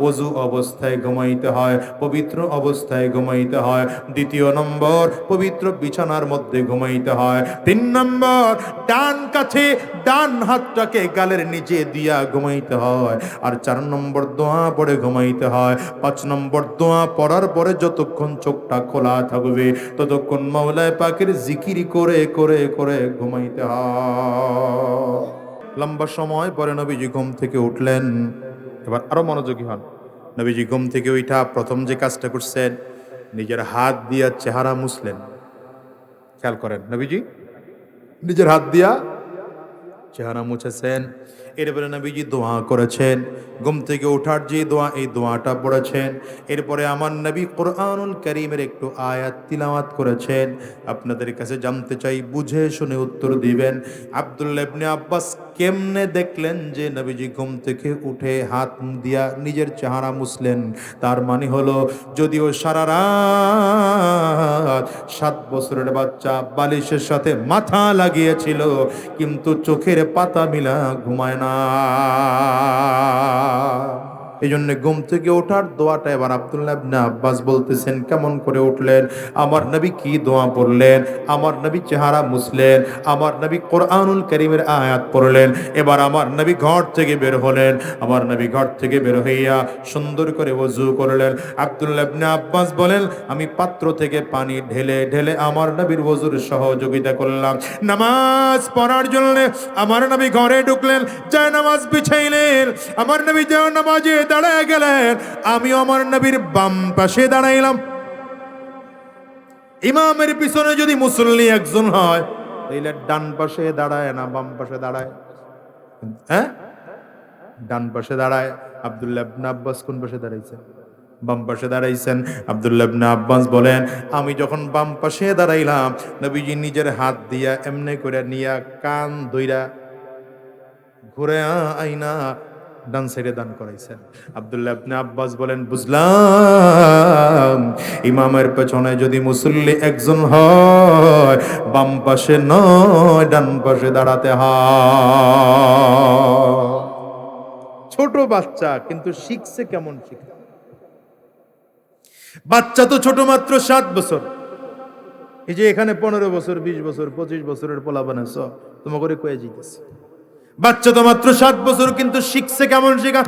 ওযু অবস্থায় ঘুমাইতে হয়, পবিত্র অবস্থায় ঘুমাইতে হয়। দ্বিতীয় নম্বর, পবিত্র বিছানার মধ্যে ঘুমাইতে হয়। 3 নম্বর, ডান কাছে ডান হাতটাকে গালের নিচে দিয়া ঘুমাইতে হয়। আর 4 নম্বর, দোয়া পড়ে ঘুমাইতে হয়। 5 নম্বর, দোয়া পড়ার পরে যতক্ষণ চোখটা খোলা থাকবে ততক্ষণ মাওলানা পাকের জিকির করে করে করে ঘুমাইতে হয়। লম্বা সময় পরে নবীজি ঘুম থেকে উঠলেন। এবার আরো মনোযোগী হন। নবীজি ঘুম থেকে উঠা প্রথম যে কাজটা করছেন, নিজের হাত দিয়া চেহারা মুছলেন। খেয়াল করেন, নবীজি নিজের হাত দিয়া চেহারা মুছেছেন। এরপরে নবীজি দোয়া করেছেন। ঘুম থেকে ওঠার যে দোয়া, এই দোয়াটা পড়েছেন। এরপরে আমার নবী কোরআনুল কারীমের একটু আয়াত তিলাওয়াত করেছেন। আপনাদের কাছে জানতে চাই, বুঝে শুনে উত্তর দিবেন। আব্দুল্লাহ ইবনে আব্বাস কেমনে দেখলেন যে নবীজি ঘুম থেকে উঠে হাত দিয়া নিজের চেহারা মুছলেন? তার মানে হলো, যদিও সারা রাত 7 বছরের বাচ্চা বালিশের সাথে মাথা লাগিয়েছিল, কিন্তু চোখের পাতা মিলা ঘুমায় না। এই জন্য ঘুম থেকে ওঠার দোয়াটা এবার আব্দুল্লাহ ইবনে আব্বাস বলতেছেন, কেমন করে উঠলেন? আমার নবী কি দোয়া পড়লেন? আমার নবী চেহারা মুছলেন, আমার নবী কোরআনুল কারীমের আয়াত পড়লেন। এবার আমার নবী ঘর থেকে বের হলেন। আমার নবী ঘর থেকে বের হইয়া সুন্দর করে ওযু করলেন। আব্দুল্লাহ ইবনে আব্বাস বলেন, আমি পাত্র থেকে পানি ঢেলে ঢেলে আমার নবীর ওযুর সহযোগিতা করলাম। নামাজ পড়ার জন্য আমার নবী ঘরে ঢুকলেন, যায় নামাজ বিছাইলেন। আমার নবী যায় নামাজে দাঁড়ায় গেলেন, আমি আমার নবীর বাম পাশে দাঁড়াইলাম। ইমামের পিছনে যদি মুসল্লি একজন হয়, তাইলে ডান পাশে দাঁড়ায় না বাম পাশে দাঁড়ায়? হ্যাঁ, ডান পাশে দাঁড়ায়। আব্দুল্লাহ ইবনে আব্বাস কোন পাশে দাঁড়াইছেন? বাম পাশে দাঁড়াইছেন। আব্দুল্লাহ ইবনে আব্বাস বলেন, আমি যখন বাম পাশে দাঁড়াইলাম, নবীজি নিজের হাত দিয়া এমনি করে নিয়া কান ধইরা ঘুরে আইনা ডান সাইডে দান করাইছেন। আব্দুল্লাহ ইবনে আব্বাস বলেন, বুঝলাম ইমামের পেছনে যদি মুসল্লি একজন হয়, বাম পাশে নয় ডান পাশে দাঁড়াতে হয়। ছোট বাচ্চা কিন্তু শিখছে কেমন শিখে? বাচ্চা তো ছোট, মাত্র 7 বছর। এই যে এখানে 15 বছর, 20 বছর, 25 বছরের পোলা বানাইছ, তোমাকে করে কয়ে জিতেছে। বাচ্চা তো মাত্র 7 বছর, কিন্তু শিখছে কেমন শেখা?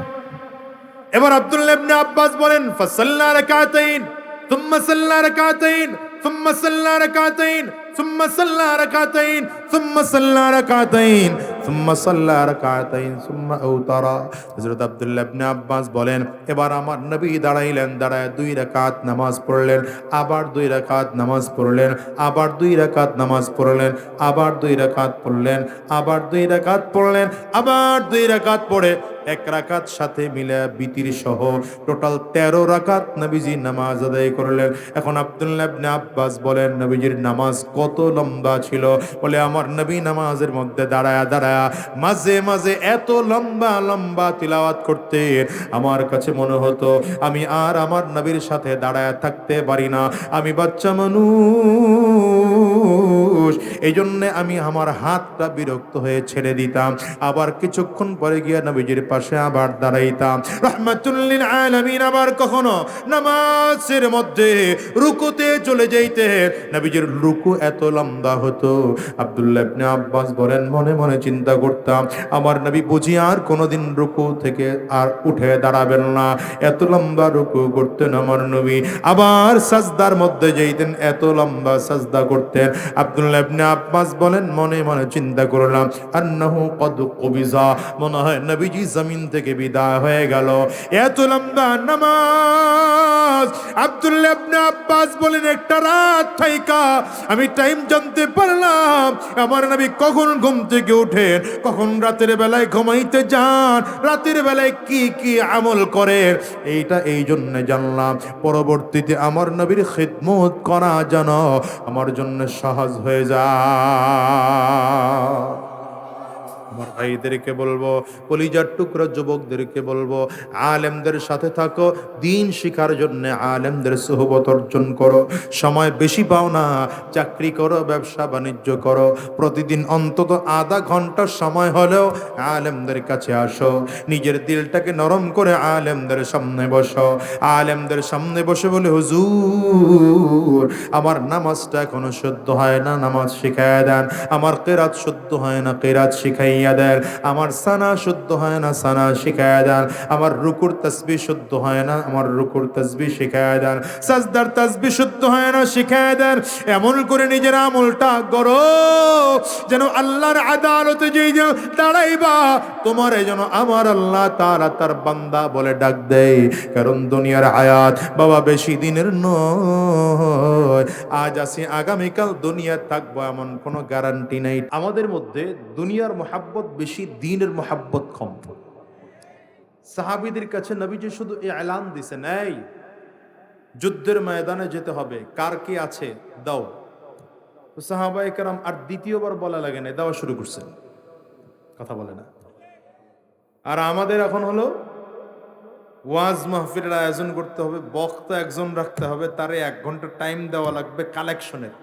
এবার আব্দুল্লাহ ইবনে আব্বাস বলেন, ফাসাল্লা রাকাতাইন সুম্মা সাল্লা রাকাতাইন সুম্মা সাল্লা রাকাতাইন সুম্মা সাল্লা রাকাতাইন সুম্মা সাল্লা রাকাতাইন সুম্মা সাল্লা রাকাতাইন সুম্মা আওতারা। হযরত আব্দুল্লাহ ইবনে আব্বাস বলেন, এবার আমার নবী দাঁড়াইলেন, দাঁড়ায় 2 রাকাত নামাজ পড়লেন, আবার 2 রাকাত নামাজ পড়লেন, আবার 2 রাকাত নামাজ পড়লেন, আবার 2 রাকাত পড়লেন, আবার 2 রাকাত পড়লেন, আবার 2 রাকাত পড়ে 1 রাকাত সাথে মিলে বিতির সহ টোটাল 13 রাকাত নবীজি নামাজ আদায় করলেন। এখন আব্দুল্লাহ ইবনে আব্বাস বলেন, নবীজির নামাজ কত লম্বা ছিল? বলে, আমার নবী নামাজের মধ্যে দাঁড়ায়া দাঁড়ায়া মাঝে মাঝে এত লম্বা লম্বা তিলাওয়াত করতেন, আমার কাছে মনে হতো আমি আর আমার নবীর সাথে দাঁড়ায়া থাকতে পারি না। আমি বাচ্চা মানুষ, এই জন্য আমি আমার হাতটা বিরক্ত হয়ে ছেড়ে দিতাম, আবার কিছুক্ষণ পরে গিয়া নবীজির পাশে আবার দাঁড়াইতাম। রাহমাতুল লিল আলামিন আবার কখনো নামাজের মধ্যে রুকুতে চলে যাইতে, নবীজির রুকু এত লম্বা হতো। আব্দুল্লাহ ইবনে আব্বাস বলেন, মনে মনে চিন্তা করতাম, আমার নবী বুঝি আর কোনোদিন রুকু থেকে আর উঠে দাঁড়াবেন না, এত লম্বা রুকু করতেন আমার নবী। আবার সাজদার মধ্যে যাইতেন, এত লম্বা সাজদা করতেন। আব্দুল্লাহ ইবনে আব্বাস বলেন, মনে মনে চিন্তা করলাম, আন্নাহু কদ কুবিজা, মনে হয় নবীজি জমিন থেকে বিদায় হয়ে গেল, এত লম্বা নামাজ। আব্দুল্লাহ ইবনে আব্বাস বলেন, একটা রাত থাইকা আমি টাইম জানতে পারলাম আমার নবী কখন ঘুম থেকে উঠেন, কখন রাতের বেলায় ঘুমাইতে যান, রাতের বেলায় কি কি আমল করেন। এইটা এই জন্য জানলাম, পরবর্তীতে আমার নবীর খিদমত করা যেন আমার জন্য সহজ হয়ে যায়। আমার ভাইদেরকে বলবো, কলিজার টুকরা যুবকদেরকে বলবো, আলেমদের সাথে থাকো, দিন শিখার জন্য আলেমদের সোহবত অর্জন করো। সময় বেশি পাও না, চাকরি করো, ব্যবসা বাণিজ্য করো, প্রতিদিন অন্তত আধা ঘন্টার সময় হলেও আলেমদের কাছে আসো। নিজের দিলটাকে নরম করে আলেমদের সামনে বসো। আলেমদের সামনে বসে বলে, হুজুর আমার নামাজটা এখনো শুদ্ধ হয় না, নামাজ শিখাইয়া দেন। আমার কেরাত শুদ্ধ হয় না, কেরাত শিখাইয়া দেন। আমার সানা শুদ্ধ হয় না, সানা শিখাইয়া দেন। আমার রুকুর তাসবিহ শুদ্ধ হয় না, আমার রুকুর তাসবিহ শিখাইয়া দেন। সাজদার তাসবিহ শুদ্ধ হয় না, শিখাইয়া দেন। এমন করে নিজের আমলটা করো যেন আল্লাহর আদালতে যেই যে দাঁড়াইবা, তোমার যেন আমার আল্লাহ তাআলা তার বান্দা বলে ডাক দেয়। কারণ দুনিয়ার হায়াত বাবা বেশি দিনের নয়। আজ আসি, আগামীকাল দুনিয়া থাকবো এমন কোনো গ্যারান্টি নাই। আমাদের মধ্যে দুনিয়ার মোহাব্বত বেশি, দ্বীনের মোহাব্বত কম। সাহাবীদের কাছে নবীজি শুধু এলান দিছেন, এই যুদ্ধের ময়দানে যেতে হবে, কার কি আছে দাও। সাহাবায়ে কেরাম আর দ্বিতীয়বার বলা লাগে না, দেওয়া শুরু করছেন। কথা বলে না। আর আমাদের এখন হলো ওয়াজ মাহফিলের আয়োজন করতে হবে, বক্তা একজন রাখতে হবে, তারে 1 ঘন্টা টাইম দেওয়া লাগবে কালেকশনের।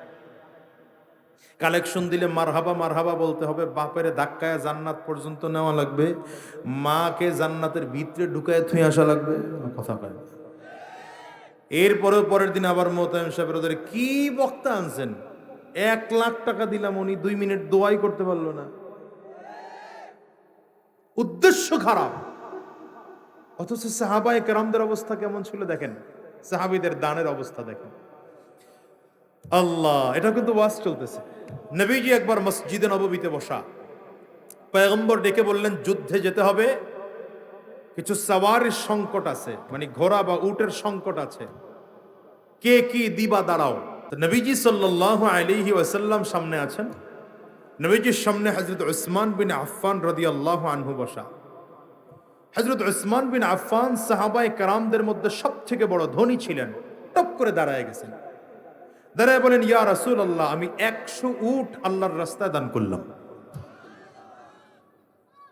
কালেকশন দিলে মারহাবা মারহাবা বলতে হবে, বাপের ধাক্কায় জান্নাত পর্যন্ত নেওয়া লাগবে, মাকে জান্নাতের ভিতরে ঢুকায় থুই আসা লাগবে। কথা কয়। এরপরেও পরের দিন আবার মোতায়েম সাহেবের ওদের কি বক্তা আনছেন, 1 লাখ টাকা দিলাম, উনি 2 মিনিট দোয়াই করতে পারলো না। উদ্দেশ্য খারাপ। অথচ সাহাবায়ে কেরামদের অবস্থা কেমন ছিল দেখেন, সাহাবীদের দানের অবস্থা দেখেন। আল্লাহ, এটা কিন্তু ওয়াজ চলতেছে। নবীজি একবার মসজিদে নববীতে বসা, পয়গম্বর ডেকে বললেন যুদ্ধে যেতে হবে, কিছু সাওয়ারির সংকট আছে, মানে ঘোড়া বা উটের সংকট আছে, কে কি দিবা দাঁড়াও। তো নবীজি সাল্লাল্লাহু আলাইহি ওয়াসাল্লাম সামনে আছেন, নবীজির সামনে হযরত উসমান বিন আফফান রাদিয়াল্লাহু আনহু বসা। হযরত উসমান বিন আফফান সাহাবায়ে কেরামদের মধ্যে সবথেকে বড় ধনী ছিলেন। টপ করে দাঁড়ায় গেছেন, দাঁড়ায় বলেন, ইয়া রাসূলুল্লাহ, আমি 100 উট আল্লাহর রাস্তায় দান করলাম।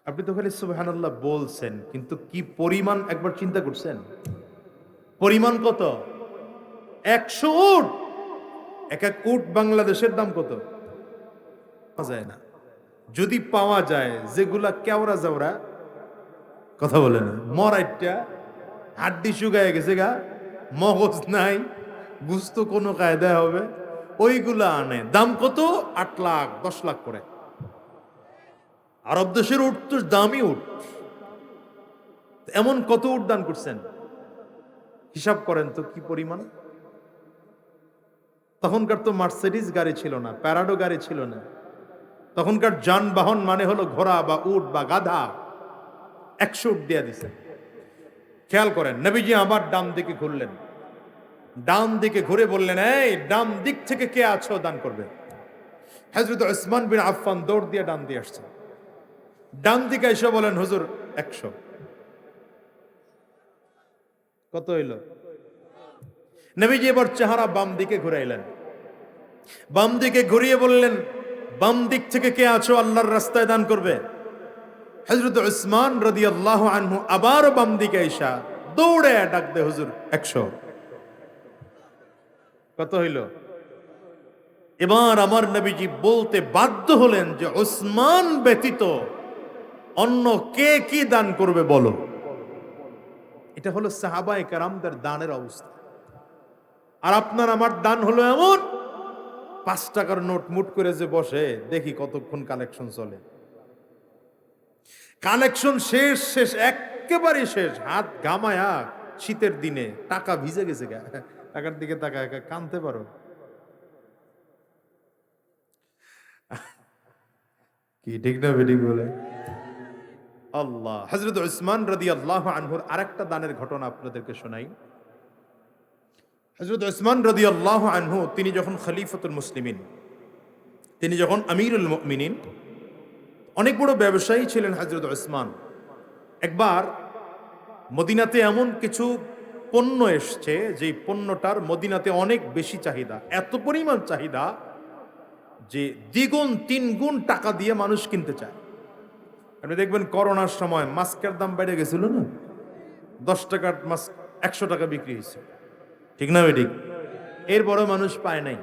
আপনি তো খালি সুবহানাল্লাহ বলছেন, কিন্তু কি পরিমাণ একবার চিন্তা করছেন? পরিমাণ কত? 100 উট। এক এক উট বাংলাদেশের দাম কত? পাওয়া যায় না। যদি পাওয়া যায়, যেগুলা কেওড়া জাওরা, কথা বলে না, মরাইটা হাড্ডি শুকায় গেছে গা, মগজ নাই, গুস্ত কোনো কায়দায় হবে, ওইগুলা আনে। দাম কত? 8 লাখ 10 লাখ করে। আরব দেশের উট তো দামি উট। এমন কত উট দান করছেন, হিসাব করেন তো কি পরিমাণ। তখনকার তো মার্সিডিজ গাড়ি ছিল না, প্যারাডো গাড়ি ছিল না। তখনকার যানবাহন মানে হলো ঘোড়া বা উট বা গাধা। 100 উট দিয়ে দিছেন। খেয়াল করেন, নবীজি আবার ডান দিকে ঘুরলেন, ডান দিকে ঘুরে বললেন, এই ডান দিক থেকে কে আছো দান করবে। হযরত উসমান বিন আফফান দৌড় দিয়ে ডান দিয়ে আসছেন। ডান দিকে এসে বলেন, হুজুর 100। কত হইল? নবীজি এবার চেহারা বাম দিকে ঘুরাইলেন, বাম দিকে ঘুরিয়ে বললেন, বাম দিক থেকে কে আছো আল্লাহর রাস্তায় দান করবে। হযরত উসমান রাদিয়াল্লাহু আনহু আবার বাম দিকে এসে দৌড়ে ডাক দে, হুজুর 100। কত হইল? এবার আমার নবীজি বলতে বাধ্য হলেন যে উসমান ব্যতীত অন্য কে কি দান করবে বলো। এটা হলো সাহাবায়ে কেরামদের দানের অবস্থা। আর আপনার আমার দান হলো এমন, 5 টাকার নোট মুট করে যে বসে, দেখি কতক্ষণ কালেকশন চলে। কালেকশন শেষ শেষ একেবারে শেষ, হাত ঘামায়া শীতের দিনে টাকা ভিজে গেছে গা, টাকার দিকে তাকায় কানতে পারো। কি ঠিক না বেঠিক বলে? আল্লাহ। হযরত উসমান রাদিয়াল্লাহু আনহুর আরেকটা দানের ঘটনা আপনাদেরকে শোনাই। হযরত উসমান রাদিয়াল্লাহু আনহু তিনি যখন খলিফাতুল মুসলিমিন, তিনি যখন আমিরুল মুমিনিন, অনেক বড় ব্যবসায়ী ছিলেন হযরত উসমান। একবার মদিনাতে এমন কিছু পণ্য এসছে, যে পণ্যটার মদিনাতে অনেক বেশি চাহিদা, এত পরিমাণ চাহিদা যে দ্বিগুণ 3 গুণ টাকা দিয়ে মানুষ কিনতে চায়। আপনি দেখবেন করোনার সময় মাস্কের দাম বেড়ে গেছিল না, 10 টাকার মাস্ক 100 টাকা বিক্রি হয়েছে, ঠিক না ঠিক? এরপরও মানুষ পায় নাই।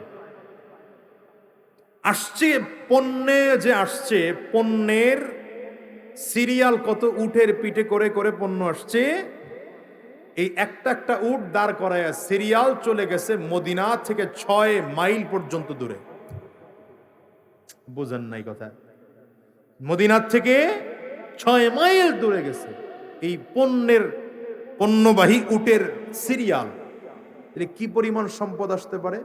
আসছে পণ্যে যে আসছে, পণ্যের সিরিয়াল কত উটের পিঠে করে করে পণ্য আসছে, এই একটা একটা উট দাঁড় করায় সিরিয়াল চলে গেছে মদিনা থেকে 6 মাইল পর্যন্ত দূরে। বুঝেন নাই কথা? মদিনার থেকে 6 মাইল দূরে গেছে এই পণ্যবাহী উটের সিরিয়াল। এটা কি পরিমাণ সম্পদ আসতে পারে?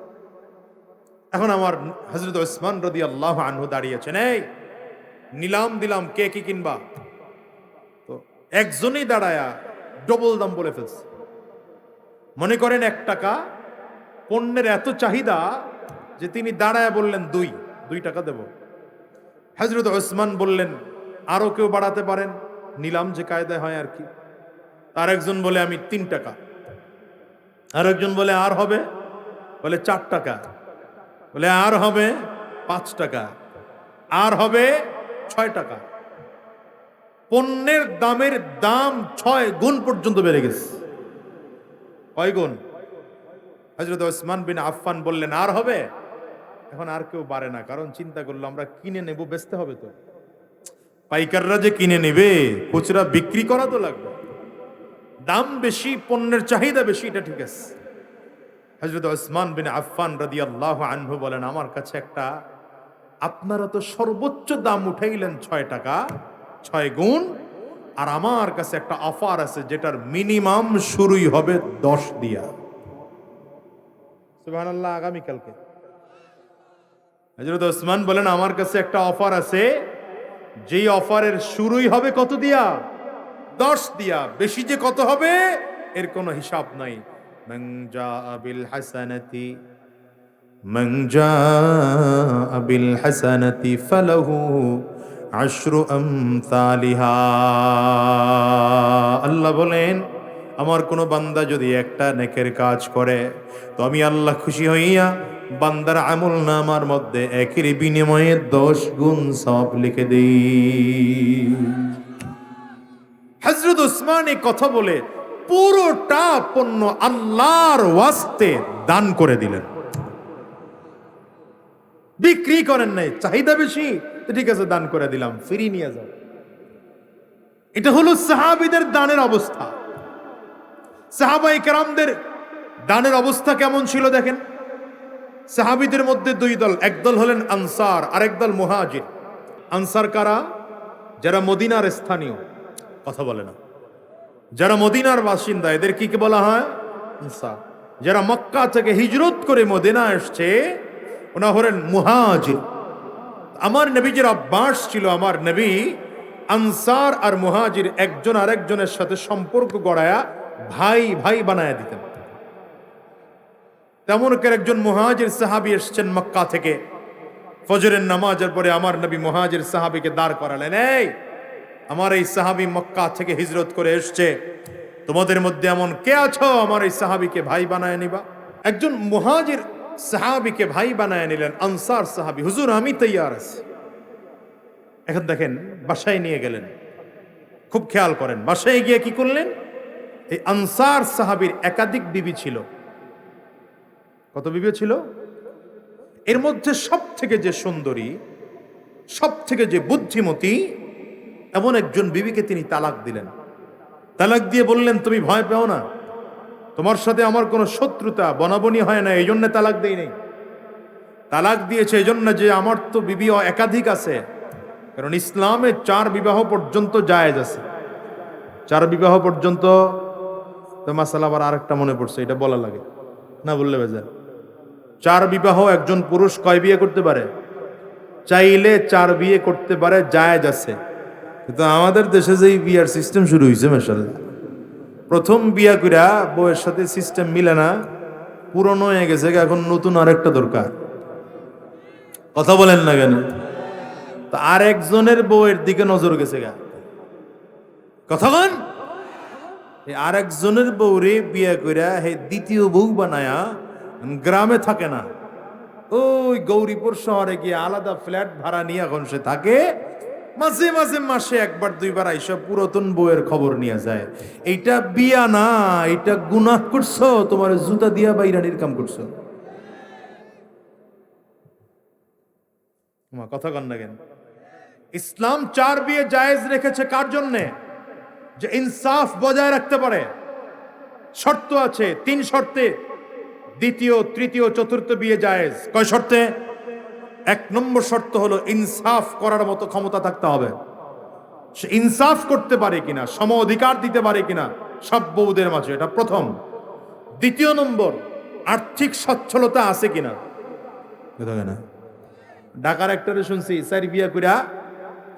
এখন আমার হযরত ওসমান রাদিয়াল্লাহু আনহু দাঁড়িয়েছেন, এই নিলাম দিলাম, কে কি কিনবা? তো একজনই দাঁড়ায়া ডবল দাম বলে ফেলছে। মনে করেন 1 টাকা, পণ্যের এত চাহিদা যে তিনি দাঁড়ায়া বললেন 2 টাকা দেব। হযরত ওসমান বললেন, আরো কেউ বাড়াতে পারেন? নিলাম যে কায়দায় হয় আর কি। আর একজন বলে আমি 3 টাকা, আর একজন বলে আর হবে, বলে 4 টাকা, বলে আর হবে 5 টাকা, আর হবে 6 টাকা। পণ্যের দামের দাম 6 গুণ পর্যন্ত বেড়ে গেছে। কয় গুণ? হযরত ওসমান বিন আফফান বললেন আর হবে। এখন আর কেউ বাড়ে না, কারণ চিন্তা করলো আমরা কিনে নেব, বেচতে হবে তো, পাইকাররা যে কিনে নেবে, খুচরা বিক্রি করা তো লাগবে। দাম বেশি, পণ্যের চাহিদা বেশি, এটা ঠিক আছে। হযরত ওসমান বিন আফফান রাদিয়াল্লাহু আনহু বলেন, আমার কাছে একটা, আপনারা তো সর্বোচ্চ দাম উঠাইলেন 6 টাকা, 6 গুণ, আর আমার কাছে একটা অফার আছে যেটার মিনিমাম শুরুই হবে 10 দিয়া। সুবহানাল্লাহ। আগামীকালকে হযরত ওসমান বলেন, আমার কাছে একটা অফার আছে, যেই অফারের শুরুই হবে কত দিয়া? 10 দিয়া। বেশি যে কত হবে এর কোনো হিসাব নাই। মান জাআ বিল হাসানাতি ফালাহু আশরু আমসালিহা। আল্লাহ বলেন, আমার কোনো বান্দা যদি একটা নেকের কাজ করে, তো আমি আল্লাহ খুশি হইয়া বান্দার আমল নামার মধ্যে একের বিনিময়ে 10 গুণ সওয়াব লিখে দেই। হযরত ওসমান এই কথা বলে পুরোটা পণ্য আল্লাহর ওয়াস্তে দান করে দিলেন। বিক্রি করেন নাই, চাহিদা বেশি, ঠিক আছে দান করে দিলাম, ফ্রি নিয়ে যাও। এটা হলো সাহাবীদের দানের অবস্থা। সাহাবায়ে কেরামদের দানের অবস্থা কেমন ছিল দেখেন। সাহাবীদের মধ্যে 2 দল, একদল হলেন আনসার, আরেক দল মুহাজির। আনসার কারা? যারা মদিনার স্থানীয়, কথা বলে না, যারা মদিনার বাসিন্দা, এদের কি বলা হয়? আনসার। যারা মক্কা থেকে হিজরত করে মদিনা আসছে, ওনা হলেন মুহাজির। আমার নবীজির অভ্যাস ছিল, আমার নবী আনসার আর মুহাজির একজন আরেকজনের সাথে সম্পর্ক গড়ায়া ভাই ভাই বানায়া দিতেন। তেমন করে একজন মুহাজির সাহাবী এসেছেন মক্কা থেকে, ফজরের নামাজের পরে আমার নবী মুহাজির সাহাবীকে দাঁড় করালেন, এই আমার এই সাহাবী মক্কা থেকে হিজরত করে এসছে, তোমাদের মধ্যে এমন কে আছো আমার এই সাহাবীকে ভাই বানায় নিবা? একজন মুহাজির সাহাবীকে ভাই বানায় নিলেন আনসার সাহাবী, হুজুর আমি তৈয়ার আছি। এখন দেখেন, বাসায় নিয়ে গেলেন, খুব খেয়াল করেন, বাসায় গিয়ে কি করলেন? এই আনসার সাহাবীর একাধিক বিবি ছিল। কত বিবি ছিল? এর মধ্যে সব থেকে যে সুন্দরী, সব থেকে যে বুদ্ধিমতী, এমন একজন বিবিকে তিনি তালাক দিলেন। তালাক দিয়ে বললেন, তুমি ভয় পেও না, তোমার সাথে আমার কোনো শত্রুতা বনাবনি হয় না, এই জন্য তালাক দেই নাই। তালাক দিয়েছে এই জন্য যে আমার তো বিবি একাধিক আছে, কারণ ইসলামে 4 বিবাহ পর্যন্ত জায়েজ আছে। 4 বিবাহ পর্যন্ত। তো মাসালা আবার আরেকটা মনে পড়ছে, এটা বলা লাগে না, বললে বেজার। 4 বিবাহ একজন পুরুষ কয় বিয়ে করতে পারে? চাইলে 4 বিয়ে করতে পারে, জায়েজ আছে। কিন্তু আমাদের দেশে যে বিয়ার সিস্টেম শুরু হয়েছে, মাশাআল্লাহ, প্রথম বিয়া কইরা বউয়ের সাথে সিস্টেম মিলে না, পুরনো হয়ে গেছে, এখন নতুন আরেকটা দরকার। কথা বলেন না কেন? তো আরেকজনের বউয়ের দিকে নজর গেছে গা, কথা বলেন। এই আরেকজনের বউরে বিয়া কইরা হে দ্বিতীয় বউ বানায়া গ্রামে থাকে না, ওই গৌরীপুর শহরে গিয়ে আলাদা ফ্ল্যাট ভাড়া নিয়ে এখন সে থাকে। মাঝে মাঝে মাসে একবার দুইবার আইসা পুরাতন বউয়ের খবর নিয়ে যায়। এইটা বিয়া না, এটা গুনাহ করছো, তোমার জুতা দিয়া বাইরানির কাম করছো। কথা কন না কেন? ইসলাম 4 বিয়ে জায়েজ রেখেছে কার জন্যে? যে ইনসাফ বজায় রাখতে পারে। শর্ত আছে, 3 শর্তে দ্বিতীয়, তৃতীয়, চতুর্থ বিয়ে জায়েজ। কয় শর্তে? 1 নম্বর শর্ত হলো ইনসাফ করার মতো ক্ষমতা থাকতে হবে। সে ইনসাফ করতে পারে কিনা, সম অধিকার দিতে পারে কিনা সব বউদের মাঝে, এটা প্রথম। দ্বিতীয় নম্বর, আর্থিক সচ্ছলতা আছে কিনা। ঢাকার একটারে শুনছি 4 বিয়া কইরা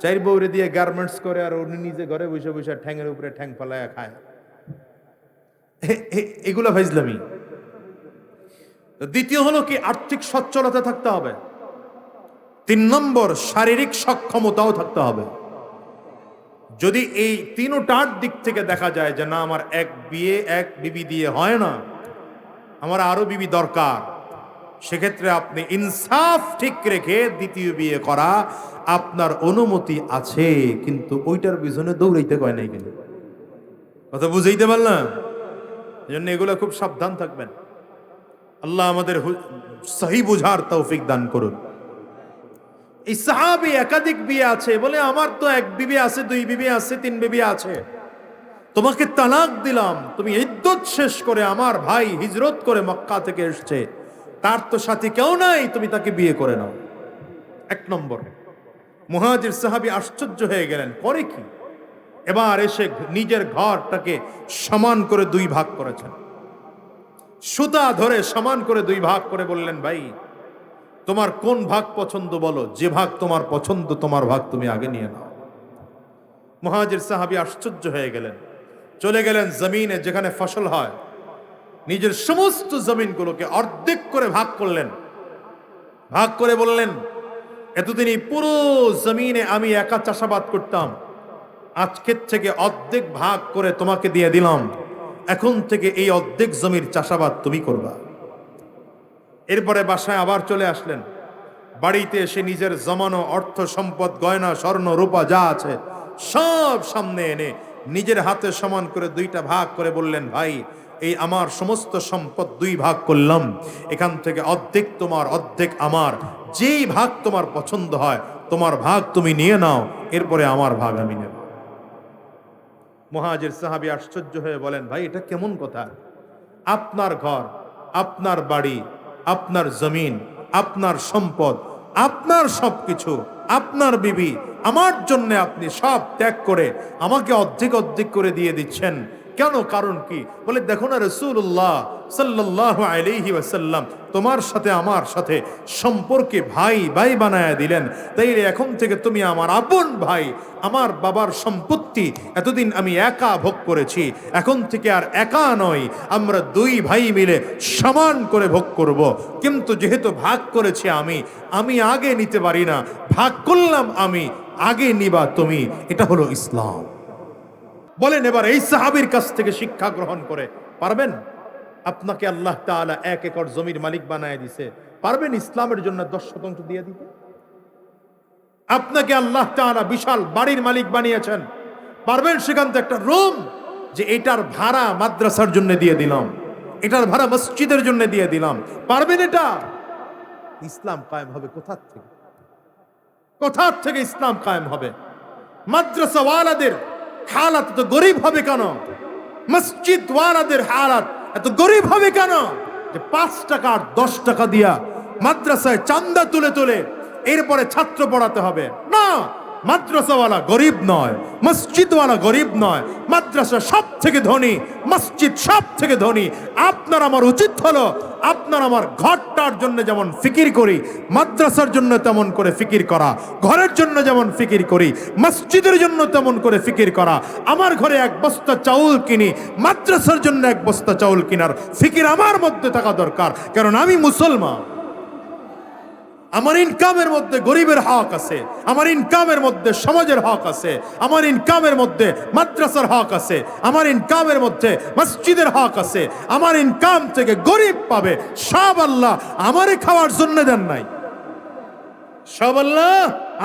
4 বউরে দিয়ে গার্মেন্টস করে, আর উনি নিজে ঘরে বসে বসে ঠ্যাঙের উপরে ঠ্যাং ফেলায় খায়। এগুলা ফাইজলামি। দ্বিতীয় হলো কি, আর্থিক সচ্ছলতা থাকতে হবে। 3 নম্বর, শারীরিক সক্ষমতাও থাকতে হবে। যদি এই 3টার দিক থেকে দেখা যায় যে না, আমার এক বিয়ে এক বিবি দিয়ে হয় না, আমার আরো বিবি দরকার, সেক্ষেত্রে আপনি ইনসাফ ঠিক রেখে দ্বিতীয় বিয়ে করা আপনার অনুমতি আছে, কিন্তু ওইটার পিছনে দৌড়াইতে কয় নাই। কিন্তু কথা বুঝাইতে পারলাম? এজন্য এগুলো খুব সাবধান থাকবেন। আল্লাহ আমাদের সহি বুঝার তৌফিক দান করুন। এই সাহাবী একাধিক বিয়ে আছে বলে, আমার তো 1 বিবি আছে, 2 বিবি আছে, 3 বিবি আছে, তোমাকে তালাক দিলাম, তুমি ইদ্দত শেষ করে, আমার ভাই হিজরত করে মক্কা থেকে এসেছে, তার তো সাথী কেউ নাই, তুমি তাকে বিয়ে করে নাও। 1 নম্বর। মুহাজির সাহাবী আশ্চর্য হয়ে গেলেন, করে কি? এবার এসে নিজের ঘরটাকে সমান করে 2 ভাগ করেছেন, সুতা ধরে সমান করে 2 ভাগ করে বললেন, ভাই তোমার কোন ভাগ পছন্দ বলো, যে ভাগ তোমার পছন্দ তোমার ভাগ তুমি আগে নিয়ে নাও। মুহাজির সাহাবী আশ্চর্য হয়ে গেলেন, চলে গেলেন জমিনে যেখানে ফসল হয়, নিজের সমস্ত জমিনগুলোকে অর্ধেক করে ভাগ করলেন। ভাগ করে বললেন, এতদিন এই পুরো জমিনে আমি একা চাষাবাদ করতাম, আজকের থেকে অর্ধেক ভাগ করে তোমাকে দিয়ে দিলাম, এখন থেকে এই অর্ধেক জমির চাষাবাদ তুমি করবা। এরপরে বাসায় আবার চলে আসলেন। বাড়িতে এসে নিজের জমানো অর্থ সম্পদ, গয়না, স্বর্ণ, রূপা যা আছে সব সামনে এনে নিজের হাতে সমান করে 2টা ভাগ করে বললেন, ভাই এই আমার সমস্ত সম্পদ 2 ভাগ করলাম, এখান থেকে অর্ধেক তোমার, অর্ধেক আমার, যেই ভাগ তোমার পছন্দ হয় তোমার ভাগ তুমি নিয়ে নাও, এরপরে আমার ভাগ আমি নেব। মুহাজির সাহাবী আশ্চর্য হয়ে বলেন, ভাই এটা কেমন কথা? আপনার ঘর, আপনার বাড়ি, আপনার জমিন, আপনার সম্পদ, আপনার সবকিছু, আপনার বিবি, আমার জন্য আপনি সব ত্যাগ করে আমাকে অর্ধেক অর্ধেক করে দিয়ে দিচ্ছেন কেন? কারণ কি? বলে, দেখো না রাসূলুল্লাহ সাল্লাল্লাহু আলাইহি ওয়াসাল্লাম তোমার সাথে আমার সাথে সম্পর্কে ভাই ভাই বানায়া দিলেন, তাই এখন থেকে তুমি আমার আপন ভাই। আমার বাবার সম্পত্তি এতদিন আমি একা ভোগ করেছি, এখন থেকে আর একা নয়, আমরা 2 ভাই মিলে সমান করে ভোগ করব। কিন্তু যেহেতু ভাগ করেছি আমি আগে নিতে পারি না, ভাগ করলাম আমি, আগে নিবা তুমি। এটা হলো ইসলাম। বলেন এবার এই সাহাবীর কাছ থেকে শিক্ষা গ্রহণ করে পারবেন? আপনাকে আল্লাহ তাআলা 1 একর জমির মালিক বানায় দিয়েছে, পারবেন ইসলামের জন্য 10% দিয়ে দিতে? আপনাকে আল্লাহ তাআলা বিশাল বাড়ির মালিক বানিয়েছেন, পারবেন সেখান থেকে একটা রুম যে এটার ভাড়া মাদ্রাসার জন্য দিয়ে দিলাম, এটার ভাড়া মসজিদের জন্য দিয়ে দিলাম, পারবেন? এটা ইসলাম কায়েম হবে কোথা থেকে? কোথা থেকে ইসলাম কায়েম হবে? মাদ্রাসাওয়ালাদের হালাত এত গরিব হবে কেন? মসজিদ ওয়ালাদের হালাত এত গরিব হবে কেন যে 5 টাকা আর 10 টাকা দিয়া মাদ্রাসায় চান্দা তুলে তুলে এরপরে ছাত্র পড়াতে হবে? না, মাদ্রাসাওয়ালা গরিব নয়, মসজিদওয়ালা গরিব নয়, মাদ্রাসা সব থেকে ধনী, মসজিদ সব থেকে ধনী। আপনার আমার উচিত হলো আপনার আমার ঘরটার জন্য যেমন ফিকির করি, মাদ্রাসার জন্য তেমন করে ফিকির করা, ঘরের জন্য যেমন ফিকির করি মসজিদের জন্য তেমন করে ফিকির করা। আমার ঘরে 1 বস্তা চাউল কিনি, মাদ্রাসার জন্য 1 বস্তা চাউল কিনার ফিকির আমার মধ্যে থাকা দরকার, কারণ আমি মুসলমান। আমার ইনকামের মধ্যে গরিবের হক আছে, আমার ইনকামের মধ্যে সমাজের হক আছে, আমার ইনকামের মধ্যে মাদ্রাসার হক আছে, আমার ইনকামের মধ্যে মসজিদের হক আছে। আমার ইনকাম থেকে গরিব পাবে, সব আল্লাহ আমারই খাওয়ার জন্য দেন নাই, সব আল্লাহ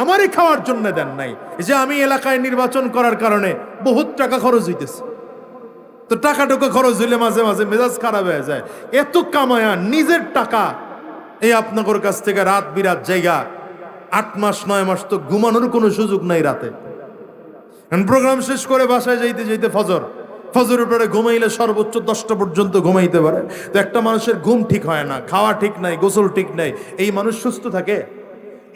আমারই খাওয়ার জন্য দেন নাই। এই যে আমি এলাকায় নির্বাচন করার কারণে বহুত টাকা খরচ হইতেছে, তো টাকা খরচ হইলে মাঝে মাঝে মেজাজ খারাপ হয়ে যায়। এত কামায়া নিজের টাকা এই আপনাদের কাছ থেকে রাত বিরাত জায়গা 8 মাস 9 মাস তো ঘুমানোর কোনো সুযোগ নাই রাতে। প্রোগ্রাম শেষ করে বাসায় যাইতে যাইতে ফজরের পরে ঘুমাইলে সর্বোচ্চ 10টা পর্যন্ত ঘুমাইতে পারে। তো একটা মানুষের ঘুম ঠিক হয় না, খাওয়া ঠিক নাই, গোসল ঠিক নাই, এই মানুষ সুস্থ থাকে?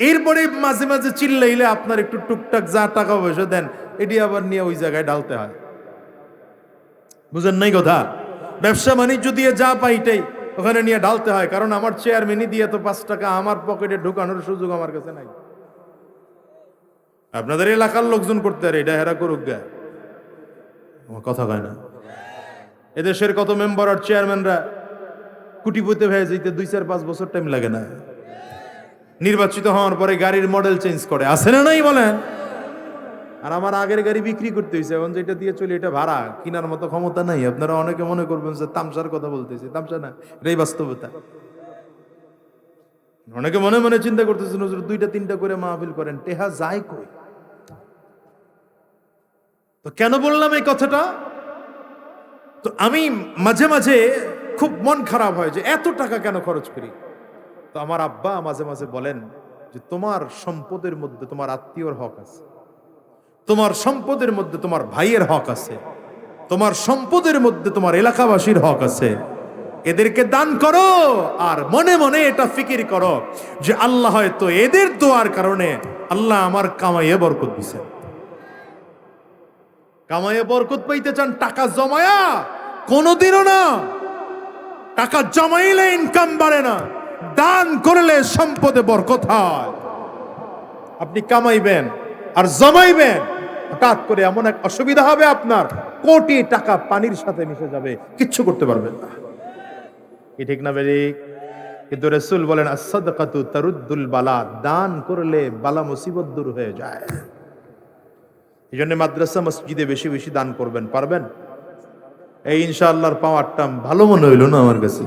এরপরে মাঝে মাঝে চিল্লাইলে আপনার একটু টুকটাক যা টাকা পয়সা দেন এটি আবার নিয়ে ওই জায়গায় ঢালতে হয়। বুঝেন নাই কথা? ব্যবসা বাণিজ্য দিয়ে যা পাইটাই ওখানে নিয়ে ঢালতে হয়, কারণ আমার চেয়ারম্যানই দিয়ে তো 5 টাকা আমার পকেটে ঢুকানোর সুযোগ আমার কাছে নাই। আপনাদের এলাকার লোকজন করতে পারে, এটা হেরা করুক গা, কথা কয় না। এদেশের কত মেম্বার আর চেয়ারম্যানরা কুটিপতি হয়ে যেতে 2-4-5 বছর টাইম লাগে না। নির্বাচিত হওয়ার পরে গাড়ির মডেল চেঞ্জ করে, আছে না নাই বলেন? আর আমার আগের গাড়ি বিক্রি করতে হয়েছে, এখন যেটা দিয়ে চলি এটা ভাড়া, কেনার মতো ক্ষমতা নাই। আপনারা অনেকে মনে করবেন যে তামসার কথা বলতেছি, তামসা না, এটাই বাস্তবতা। অনেকে মনে মনে চিন্তা করতেছেন হুজুর 2টা-3টা করে মাহফিল করেন, টেহা যায় কই? তো কেন বললাম এই কথাটা? তো আমি মাঝে মাঝে খুব মন খারাপ হয় যে এত টাকা কেন খরচ করি। তো আমার আব্বা মাঝে মাঝে বলেন যে তোমার সম্পদের মধ্যে তোমার আত্মীয়র হক আছে, তোমার সম্পদের মধ্যে তোমার ভাইয়ের হক আছে, তোমার সম্পদের মধ্যে তোমার এলাকাবাসীর হক আছে, এদেরকে দান করো। আর মনে মনে এটা ফিকির করো যে আল্লাহ হয়তো এদের দোয়ার কারণে আল্লাহ আমার কামাইয়ে বরকত দিছে। কামাইয়ে বরকত পাইতে চান, টাকা জমায়া কোনোদিনও না। টাকা জমাইলে ইনকাম বাড়ে না, দান করলে সম্পদে বরকত হয়। আপনি কামাইবেন আর জমাইবেন, হঠাৎ করে এমন এক অসুবিধা হবে আপনার, কোটি টাকা পানির সাথে মিশে যাবে, কিচ্ছু করতে পারবেন না। কি ঠিক না বেরি? কিন্তু রাসূল বলেন as-সাদকাতু তারুদ্দুল বালা, দান করলে বালা মুসিবত দূর হয়ে যায়। এই জন্য মাদ্রাসা মসজিদে বেশি বেশি দান করবেন, পারবেন? এই ইনশাআল্লাহর পাওয়ারটা ভালো মনে হইল না আমার কাছে।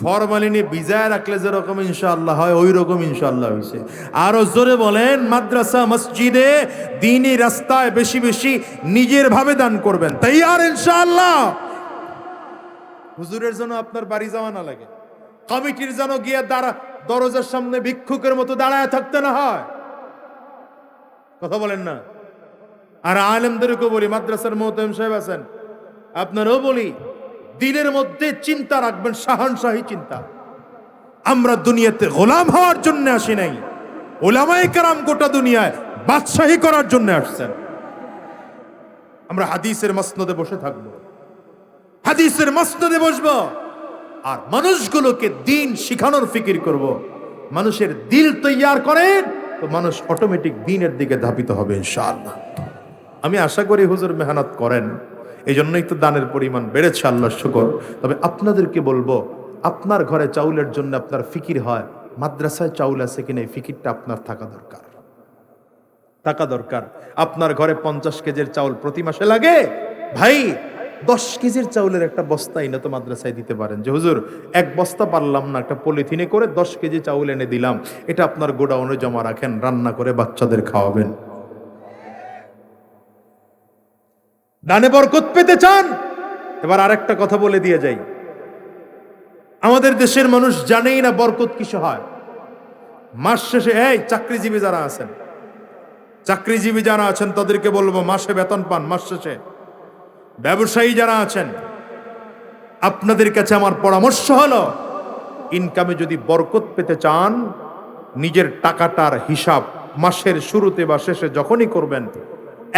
ফরমালিনি ভিজায় রাখলে যেরকম ইনশাআল্লাহ হয় ওই রকম ইনশাআল্লাহ হয়েছে। আরো জোরে বলেন, মাদ্রাসা মসজিদে দ্বীনি রাস্তায় বেশি বেশি নিজের ভাবে দান করবেন, তৈয়ার ইনশাআল্লাহ? হুজুরের জন্য আপনার বাড়ি যাওয়া না লাগে, কমিটির যেন গিয়ে দরজার সামনে ভিক্ষুকের মতো দাঁড়ায় থাকতে না হয়। কথা বলেন না? আর আলেমদেরকে বলি, মাদ্রাসার মোহতামিম সাহেব আছেন, আপনারও বলি, দিলের মধ্যে চিন্তা রাখবেন, শাহানশাহী চিন্তা। আমরা দুনিয়াতে গোলাম হওয়ার জন্য আসি নাই, ওলামায়ে কেরাম গোটা দুনিয়ায় বাদশাহী করার জন্য আসছেন। আমরা হাদিসের মসনদে বসে থাকবো, হাদিসের মসনদে বসবো, আর মানুষগুলোকে দিন শিখানোর ফিকির করব। মানুষের দিল তৈয়ার করেন তো মানুষ অটোমেটিক দিনের দিকে ধাবিত হবে ইনশাআল্লাহ। আমি আশা করি হুজুর মেহনত করেন, এই জন্যই তো দানের পরিমাণ বেড়েছে, আল্লাহর শুকর। তবে আপনাদেরকে বলবো, আপনার ঘরে চাউলের জন্য আপনার ফিকির হয়, মাদ্রাসায় চাউল আছে কিনা এই ফিকিরটা আপনার থাকা দরকার, থাকা দরকার। আপনার ঘরে 50 কেজির চাউল প্রতি মাসে লাগে, ভাই 10 কেজির চাউলের একটা বস্তা এনে তো মাদ্রাসায় দিতে পারেন, যে হুজুর 1 বস্তা পারলাম না, একটা পলিথিনে করে 10 কেজি চাউল এনে দিলাম, এটা আপনার গোডাউনে জমা রাখেন, রান্না করে বাচ্চাদের খাওয়াবেন। দানে বরকত পেতে চান? এবার আরেকটা কথা বলে দিয়ে যাই, আমাদের দেশের মানুষ জানেই না বরকত কিসে হয়। মাস শেষে, এই চাকরিজীবী যারা আছেন, চাকরিজীবী যারা আছেন তাদেরকে বলবো, মাসে বেতন পান মাস শেষে। ব্যবসায়ী যারা আছেন, আপনাদের কাছে আমার পরামর্শ হলো, ইনকামে যদি বরকত পেতে চান, নিজের টাকাটার হিসাব মাসের শুরুতে বা শেষে যখনই করবেন,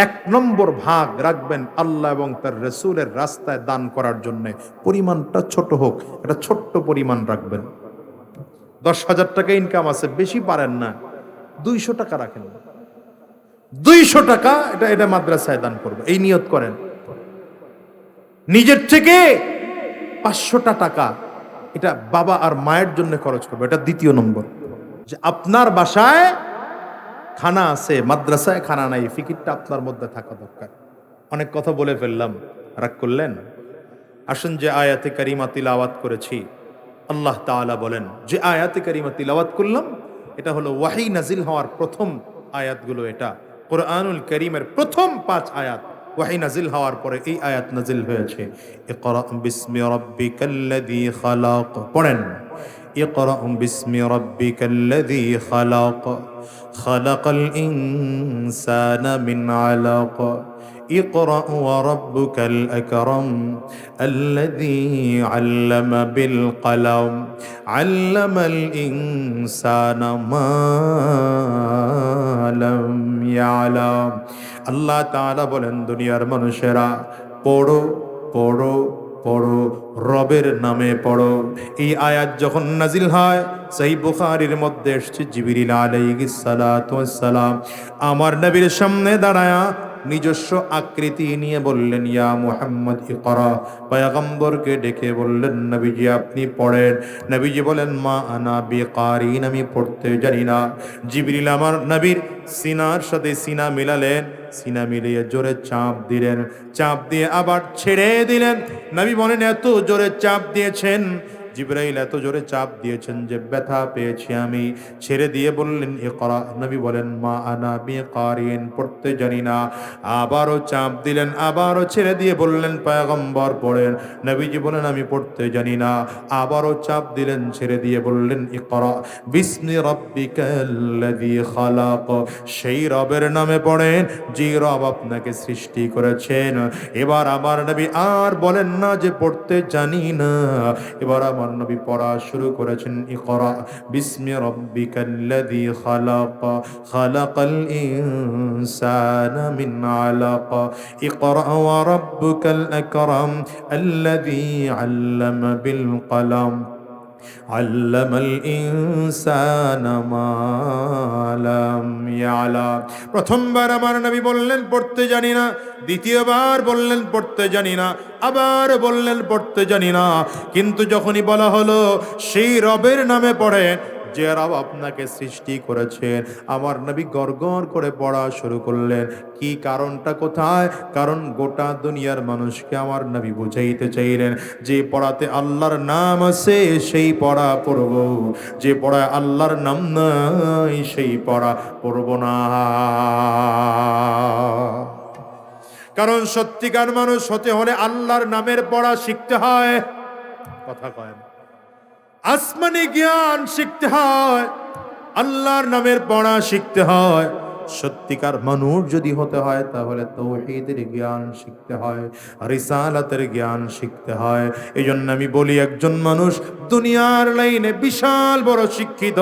1 নম্বর ভাগ রাখবেন আল্লাহ এবং তার রাসূলের রাস্তায় দান করার জন্য। পরিমাণটা ছোট হোক, একটা ছোট্ট পরিমাণ রাখবেন। 10,000 টাকা ইনকাম আছে, বেশি পারেন না, 200 টাকা রাখেন, 200 টাকা এটা মাদ্রাসায় দান করবে, এই নিয়ত করেন। নিজের থেকে 500টা টাকা এটা বাবা আর মায়ের জন্য খরচ করবে, এটা দ্বিতীয় নম্বর। যে আপনার বাসায় খানা আছে, মাদ্রাসায় খানা নাই, ফিকিরটা আপনার মধ্যে থাকা দরকার। অনেক কথা বলে ফেললাম, রাগ করলেন? আসুন যে আয়াতে কারিমা তিলাওয়াত করেছি, আল্লাহ তাআলা বলেন, যে আয়াতে কারিমা তিলাওয়াত করলাম এটা হলো ওয়াহি নাজিল হওয়ার প্রথম আয়াতগুলো এটা কোরআনুল কারীমের প্রথম 5 আয়াত ওয়াহী নাজিল হওয়ার পরে এই আয়াত নাজিল হয়েছে। ইকরা বিসমি রাব্বিকাল্লাযী খালাক, পড়েন ইকরা বিসমি রাব্বিকাল্লাযী খালাক খালাকাল ইনসানা মিন আলাক اقرأ وربك الأكرم الذي علم بالقلم علم الإنسان ما لم يعلم আল্লাহ তাআলা বলেন দুনিয়ার মানুষেরা পড়ো পড়ো পড়ো, রবের নামে পড়ো। এই আয়াত যখন নাজিল হয় সহিহ বুখারীর মধ্যে এসেছে জিবরিল আলাইহিস সালাতু ওয়াস সালাম আমার নবীর সামনে দাঁড়ায়া নিজস্ব আকৃতি নিয়ে বললেন ইয়া মুহাম্মদ ইকরা, পয়গম্বরকে ডেকে বললেন নবীজি আপনি পড়েন। নবীজি বলেন মা আনা বিকারিন, আমি পড়তে জানি না। জিবরিল আমার নবীর সিনার সাথে সিনা মিলালেন, সিনা মিলিয়ে জোরে চাপ দিলেন, চাপ দিয়ে আবার ছেড়ে দিলেন। নবী বলেন এত জোরে চাপ দিয়েছেন, জিবরাইল এত জোরে চাপ দিয়েছেন যে ব্যথা পেয়েছি আমি। ছেড়ে দিয়ে বললেন ইকরা, নবী বলেন মা আনা বিকারিন, পড়তে জানি না। আবারও চাপ দিলেন, আবারও ছেড়ে দিয়ে বললেন পয়গম্বর পড়েন। নবীজি বলেন আমি পড়তে জানি না। আবারও চাপ দিলেন, ছেড়ে দিয়ে বললেন ইকরা বিসমি রাব্বিকাল্লাযী খালাক, সেই রবের নামে পড়েন যে রব আপনাকে সৃষ্টি করেছেন। এবার আমার নবী আর বলেন না যে পড়তে জানি না, এবার আমার নবী পড়া শুরু করেছেন ইকরা বিসমি রাব্বিকাল্লাযী খালাক খালাকাল ইনসানা মিন আলাক ইকরা ওয়া রাব্বুকাল আকরাম আল্লাযী আল্লামা বিল কলম আল্লামাল ইনসানা মা লাম ইয়ালাম। প্রথমবার আমার নবী বললেন পড়তে জানি না, দ্বিতীয়বার বললেন পড়তে জানি না, আবার বললেন পড়তে জানি না। কিন্তু যখনই বলা হলো সেই রবের নামে পড়েন যে রব আপনাকে সৃষ্টি করেছেন, আমার নবী গড়গড় করে পড়া শুরু করলেন। কি কারণটা কোথায়? কারণ গোটা দুনিয়ার মানুষকে আমার নবী বুঝাইতে চাইলেন যে পড়াতে আল্লাহর নাম আছে সেই পড়া পড়ব, যে পড়ায় আল্লাহর নাম নাই সেই পড়া পড়ব না। কারণ সত্যিকার মানুষ হতে হলে আল্লাহর নামের পড়া শিখতে হয়। কথা কয় না, আসমানি জ্ঞান শিখতে হয়, আল্লাহর নামের পড়া শিখতে হয়। সত্যিকার মানুষ যদি হতে হয় তাহলে তাওহীদের জ্ঞান শিখতে হয়, রিসালাতের জ্ঞান শিখতে হয়। এই জন্য আমি বলি একজন মানুষ দুনিয়ার লাইনে বিশাল বড় শিক্ষিত,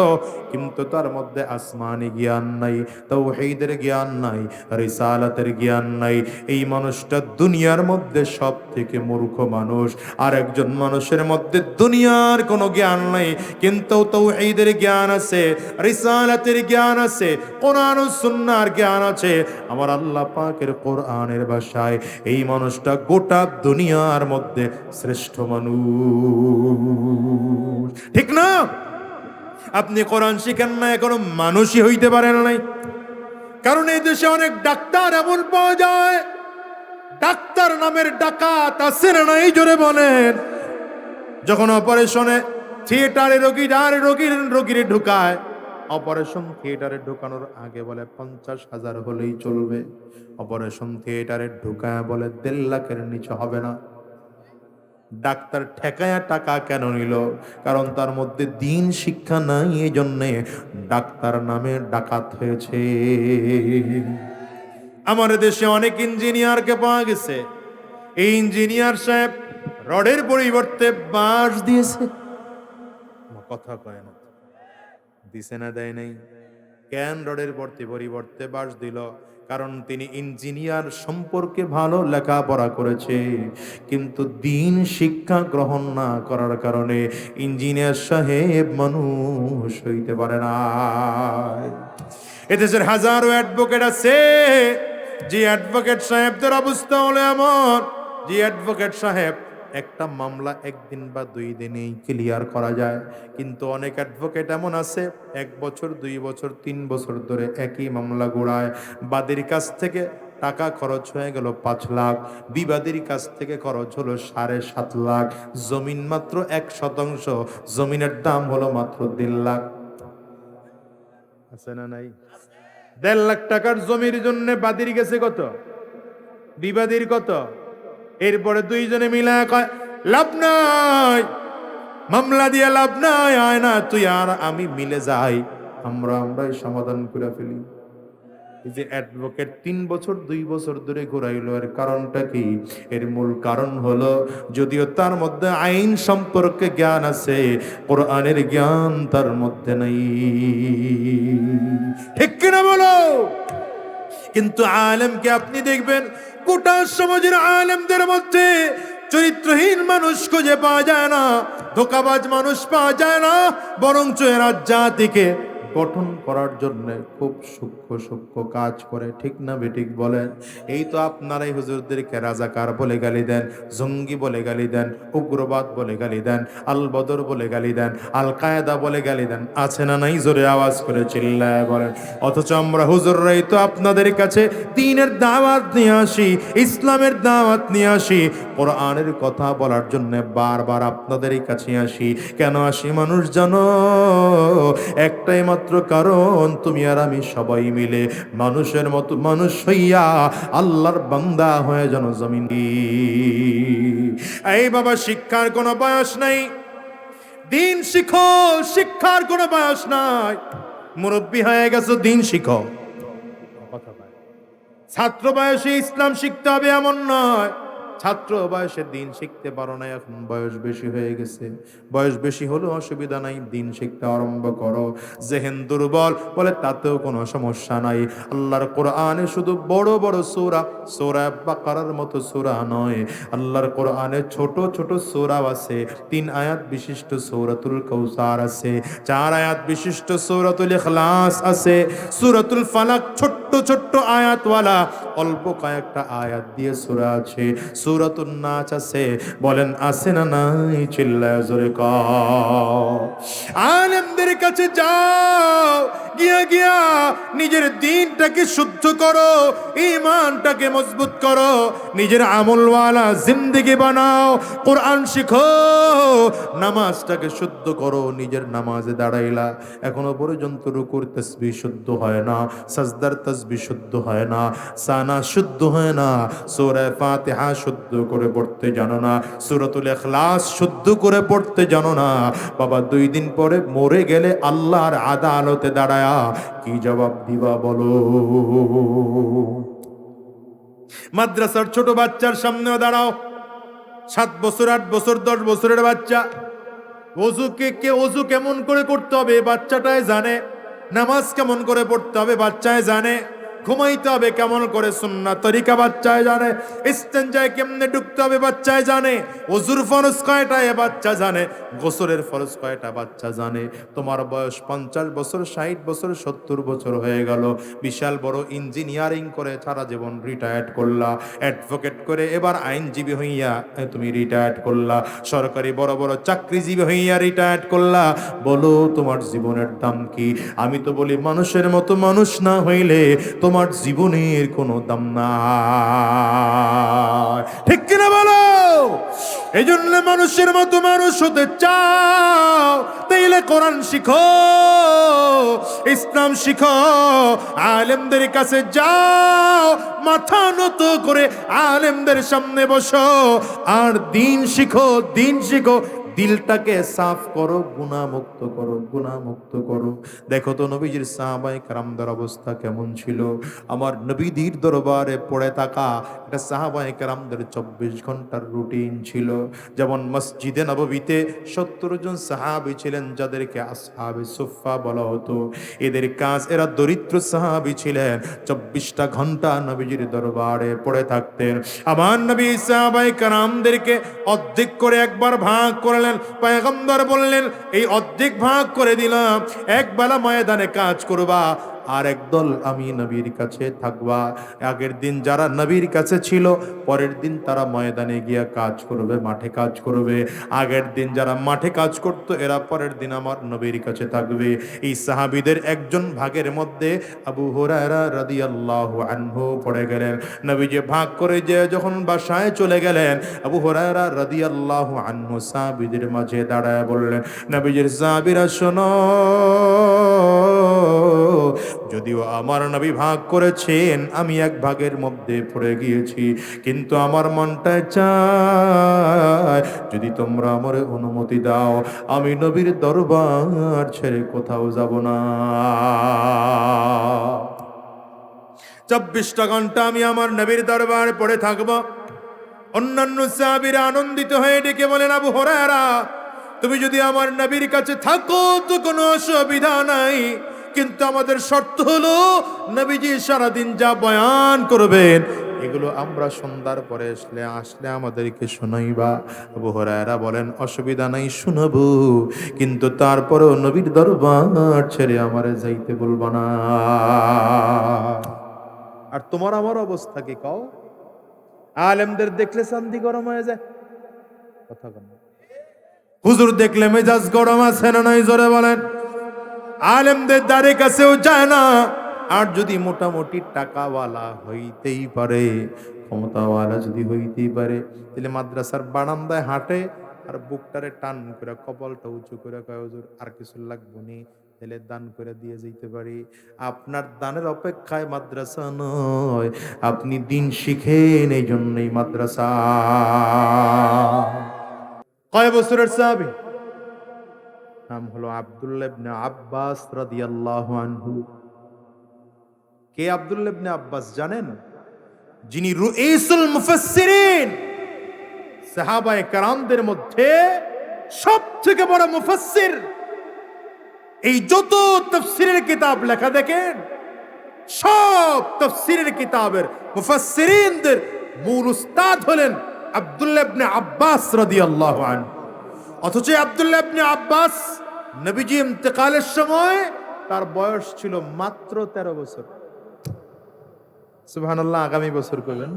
কিন্তু তার মধ্যে আসমানি জ্ঞান নাই, তাওহীদের জ্ঞান নাই, রিসালাতের জ্ঞান নাই, এই মানুষটা দুনিয়ার মধ্যে সব থেকে মূর্খ মানুষ। আর একজন মানুষের মধ্যে দুনিয়ার কোনো জ্ঞান নাই কিন্তু তাওহীদের জ্ঞান আছে, রিসালাতের জ্ঞান আছে, কোরআন ও সুন্নাহর জ্ঞান আছে, আমার আল্লাহ পাকের কোরআনের ভাষায়, এই মানুষটা গোটা দুনিয়ার মধ্যে শ্রেষ্ঠ মানুষ। ঠিক না? আপনি কোরআন শিখেন না, এখনো মানুষই হইতে পারেন নাই। কারণ এই দেশে অনেক ডাক্তার এমন পাওয়া যায়, ডাক্তার নামের ডাকাত আছে না নাই জোরে বলেন। যখন অপারেশনে থিয়েটারে রোগীর ঢুকায়, অপারেশন থিয়েটারে ঢুকানোর আগে বলে 50,000 হলেই চলবে, অপারেশন থিয়েটারে ঢুকায় বলে 1.5 লাখের নিচে হবে না। ডাক্তার ঠেকায়া টাকা কেন নিল? কারণ তার মধ্যে দিন শিক্ষা নাই, এই জন্যে ডাক্তার নামে ডাকাত হয়েছে। আমার দেশে অনেক ইঞ্জিনিয়ারকে পাওয়া গেছে, এই ইঞ্জিনিয়ার সাহেব রডের পরিবর্তে বাঁশ দিয়েছে। কথা কয় না, দিছে না দেয় নাই? কেন রডের পরিবর্তে বাঁশ দিল? কারণ তিনি ইঞ্জিনিয়ার সম্পর্কে ভালো লেখাপড়া করেছে, কিন্তু দিন শিক্ষা গ্রহণ না করার কারণে ইঞ্জিনিয়ার সাহেব মানুষ হইতে পারে না। এদেশের হাজারো অ্যাডভোকেট আছে, যে অ্যাডভোকেট সাহেবদের অবস্থা হলো এমন, যে অ্যাডভোকেট সাহেব একটা মামলা 1 দিন বা 2 দিনেই ক্লিয়ার করা যায়, কিন্তু অনেক অ্যাডভোকেট এমন আছে 1 বছর 2 বছর 3 বছর ধরে একই মামলা গোড়ায়। বাদীর কাছ থেকে টাকা খরচ হয়ে গেল 5 লাখ, বিবাদীর কাছ থেকে খরচ হলো 7.5 লাখ, জমিন মাত্র 1% জমিনের দাম হলো মাত্র 1.5 লাখ। আছে না নাই? 1.5 লাখ টাকার জমির জন্য বাদির গেছে কত, বিবাদীর কত। এরপরে দুইজনে মিলা কয় লাভ নাই, মামলা দিয়ে লাভ নাই, আয় না তুই আর আমি মিলে যাই, আমরাই সমাধান করে ফেলি। এই যে অ্যাডভোকেট 3 বছর 2 বছর ধরে ঘুরাইলো, এর কারণটা কি? এর মূল কারণ হলো যদিও তার মধ্যে আইন সম্পর্কে জ্ঞান আছে, কোরআনের জ্ঞান তার মধ্যে নাই। ঠিক কিনা বলো? কিন্তু আলেমকে আপনি দেখবেন গোটা সমাজের আলেমদের মধ্যে চরিত্রহীন মানুষ খুঁজে পাওয়া যায় না, ধোঁকাবাজ মানুষ পাওয়া যায় না, বরঞ্চ এরা জাতিকে গঠন করার জন্য খুব সূক্ষ্ম সূক্ষ্ম কাজ করে। ঠিক না বেঠিক বলেন? এই তো আপনারাই হুজুরদেরকে রাজাকার বলে গালি দেন, জঙ্গি বলে গালি দেন, উগ্রবাদ বলে গালি দেন, আল বদর বলে গালি দেন, আল কায়দা বলে গালি দেন। আছে না নাই? জোরে আওয়াজ করে চিল্লায় বলেন। অথচ আমরা হুজুররাই তো আপনাদের কাছে দ্বীনের দাওয়াত নিয়ে আসি, ইসলামের দাওয়াত নিয়ে আসি, কোরআনের কথা বলার জন্য বারবার আপনাদের কাছে আসি। কেন আসি মানুষ জানো? একটাই মাত্র কারণ, তুমি আর আমি সবাই মিলে মানুষের মতো মানুষ হইয়া আল্লাহর বান্দা হয়ে যেন জমিন। এই বাবা, শিক্ষার কোনো বয়স নাই, দিন শিখো, শিক্ষার কোনো বয়স নাই। মুরব্বী হয়ে গেছো, দিন শিখো। ছাত্র বয়সে ইসলাম শিখতে হবে এমন নয়, ছাত্র বয়সে দিন শিখতে পারো না, এখন বয়স বেশি হয়ে গেছে, বয়স বেশি হলেও অসুবিধা নাই, দিন শিখতে আরম্ভ করো। জেহেন দুর্বল বলে তাতেও কোনো সমস্যা নাই। আল্লাহর কোরআনে শুধু বড় বড় সূরা, সূরা বাকারার মতো সূরা নয়, আল্লাহর কোরআনে ছোট ছোট সূরা আছে। 3 আয়াত বিশিষ্ট সূরাতুল কাউসার আছে, 4 আয়াত বিশিষ্ট সূরাতুল ইখলাস আছে, সূরাতুল ফালাক ছোট্ট ছোট্ট আয়াতওয়ালা অল্প কয়েকটা আয়াত দিয়ে সূরা আছে, সূরাতুন নাস আছে। বলেন আছে না নাই? চিল্লায় জোরে কও। আলেমদের কাছে যাও, গিয়া গিয়া নিজের দ্বীনটাকে শুদ্ধ করো, ঈমানটাকে মজবুত করো, নিজের আমলওয়ালা জিন্দেগি বানাও, কোরআন শিখো, নামাজটাকে শুদ্ধ করো। নিজের নামাজে দাঁড়াইলা, এখনো পর্যন্ত রুকুর তাসবিহ শুদ্ধ হয় না, সাজদার তাসবিহ শুদ্ধ হয় না, সানা শুদ্ধ হয় না, সূরা ফাতিহা শুদ্ধ করে পড়তে জানো না, সূরাতুল ইখলাস শুদ্ধ করে পড়তে জানো না। বাবা, 2 দিন পরে মরে গেলে আল্লাহর আদালতে দাঁড়ায়া কি জবাব দিবা বলো? মাদ্রাসার ছোট বাচ্চার সামনেও দাঁড়াও, 7 বছর 8 বছর 10 বছরের বাচ্চা, অজু কেমন করে করতে হবে বাচ্চাটাই জানে, নামাজ কেমন করে পড়তে হবে বাচ্চায় জানে, ঘুমাইতে হবে কেমন করে সুন্নাত তরিকা বাচ্চায় জানে, ইস্তেঞ্জায় কেমনে ঢুকতে হবে বাচ্চায় জানে, ওযুর ফরজ কয়টা এ বাচ্চা জানে, গোসলের ফরজ কয়টা বাচ্চা জানে। তোমার বয়স 50 বছর, 60 বছর, 70 বছর হয়ে গেল, বিশাল বড় ইঞ্জিনিয়ারিং করে সারা জীবন রিটায়ার্ড করলা, অ্যাডভোকেট করে এবার আইনজীবী হইয়া তুমি রিটায়ার্ড করলা, সরকারি বড় বড় চাকরিজীবী হইয়া রিটায়ার্ড করলা। বলো তোমার জীবনের দাম কি? আমি তো বলি মানুষের মতো মানুষ না হইলে তোমার জীবনের কোনো দাম নাই। ঠিক কিনা বলো? এই জন্য মানুষের মতো মানুষ হতে চাও, তাইলে কোরআন শিখো, ইসলাম শিখো, আলেমদের কাছে যাও, মাথা নত করে আলেমদের সামনে বসো, আর দিন শিখো, দিন শিখো, দিলটাকে সাফ করো, গুনাহমুক্ত করো, গুনাহমুক্ত করো। দেখো তো নবীজির সাহাবায়ে কেরামদের অবস্থা কেমন ছিল। আমার নবীদের দরবারে পড়ে থাকা একটা সাহাবায়ে কেরামদের 24 ঘন্টার রুটিন ছিল। যেমন মসজিদে নববীতে 70 জন সাহাবী ছিলেন, যাদেরকে আসহাবে সুফফা বলা হতো। এদের কাজ, এরা দরিদ্র সাহাবী ছিলেন, 24টা ঘন্টা নবীজির দরবারে পড়ে থাকতেন। আমার নবী সাহাবায়ে কেরামদেরকে অর্ধেক করে একবার ভাগ করলেন। পয়গম্বর বললেন, এই অর্ধেক ভাগ করে দিলাম, এক বেলা ময়দানে কাজ করবা, আর একদল আমি নবীর কাছে থাকবা। আগের দিন যারা নবীর কাছে ছিল, পরের দিন তারা ময়দানে গিয়ে কাজ করবে, মাঠে কাজ করবে। আগের দিন যারা মাঠে কাজ করত, এরা পরের দিন আমার নবীর কাছে থাকবে। এই সাহাবীদের একজন ভাগের মধ্যে আবু হুরায়রা রাদিয়াল্লাহু আনহু পড়ে গেলেন। নবী যে ভাগ করে যে যখন বাসায় চলে গেলেন, আবু হুরায়রা রাদিয়াল্লাহু আনহু সাহাবীদের মাঝে দাঁড়ায় বললেন, নবীজির সাহাবীরা শোনো, যদিও আমার নবী ভাগ করেছেন, আমি এক ভাগের মধ্যে পড়ে গিয়েছি, কিন্তু আমার মনটা চায় যদি তোমরা আমার অনুমতি দাও, আমি নবীর দরবার ছেড়ে কোথাও যাব না। 24টা ঘন্টা আমি আমার নবীর দরবারে পড়ে থাকবো। অন্যান্য সাহাবীরা আনন্দিত হয়ে ডেকে বলেন, আবু হুরায়রা, তুমি যদি আমার নবীর কাছে থাকো তো কোনো অসুবিধা নাই, কিন্তু আমাদের শর্ত হলো নবীজি সারাদিন যা বয়ান করবেন এগুলো আমরা সন্ধ্যার পরে আসলে আমাদেরকে শোনাইবা। আবু হুরায়রা বলেন, অসুবিধা নাই, শুনবো, কিন্তু তারপরেও নবীর দরবার ছেড়ে আমারে যাইতে বলবা না। আর তোমার আমার অবস্থা কি কও? আলেমদের দেখলে চান্দি গরম হয়ে যায়, কথা বলেন। হুজুর দেখলে মেজাজ গরম আছে না নাই, জোরে বলেন। আলেমদের দ্বারে কাছেও যায় না। আর যদি মোটামুটি টাকাওয়ালা হইতেই পারে, ক্ষমতাওয়ালা যদি হইতেই পারে, তাহলে মাদ্রাসার বারান্দায় হাঁটে আর বুকটারে টান করে কপালটা উঁচু করে কয়, হুজুর আর কিছু লাগবে নি, তাহলে দান করে দিয়ে যেতে পারি। আপনার দানের অপেক্ষায় মাদ্রাসা নয়, আপনি দিন শিখেন, এই জন্যই মাদ্রাসা। কয় বছরের সাহাবী? নাম হলো আব্দুল্লাহ ইবনে আব্বাস রাদিয়াল্লাহু আনহু। কে আব্দুল্লাহ ইবনে আব্বাস জানেন? যিনি রুঈসুল মুফাসসিরিন, সাহাবায়ে কেরামদের মধ্যে সবথেকে বড় মুফাসসির। এই যত তাফসীরের কিতাব লেখা দেখেন, সব তাফসীরের কিতাবের মুফাসসিরিনদের মূল উস্তাদ হলেন আব্দুল্লাহ ইবনে আব্বাস রাদিয়াল্লাহু আনহু। অথচ আব্দুল্লাহ ইবনে আব্বাস নবীজি ইন্তেকালের সময় তার বয়স ছিল মাত্র 13 বছর। সুবহানাল্লাহ, আগামী বছর করবেন।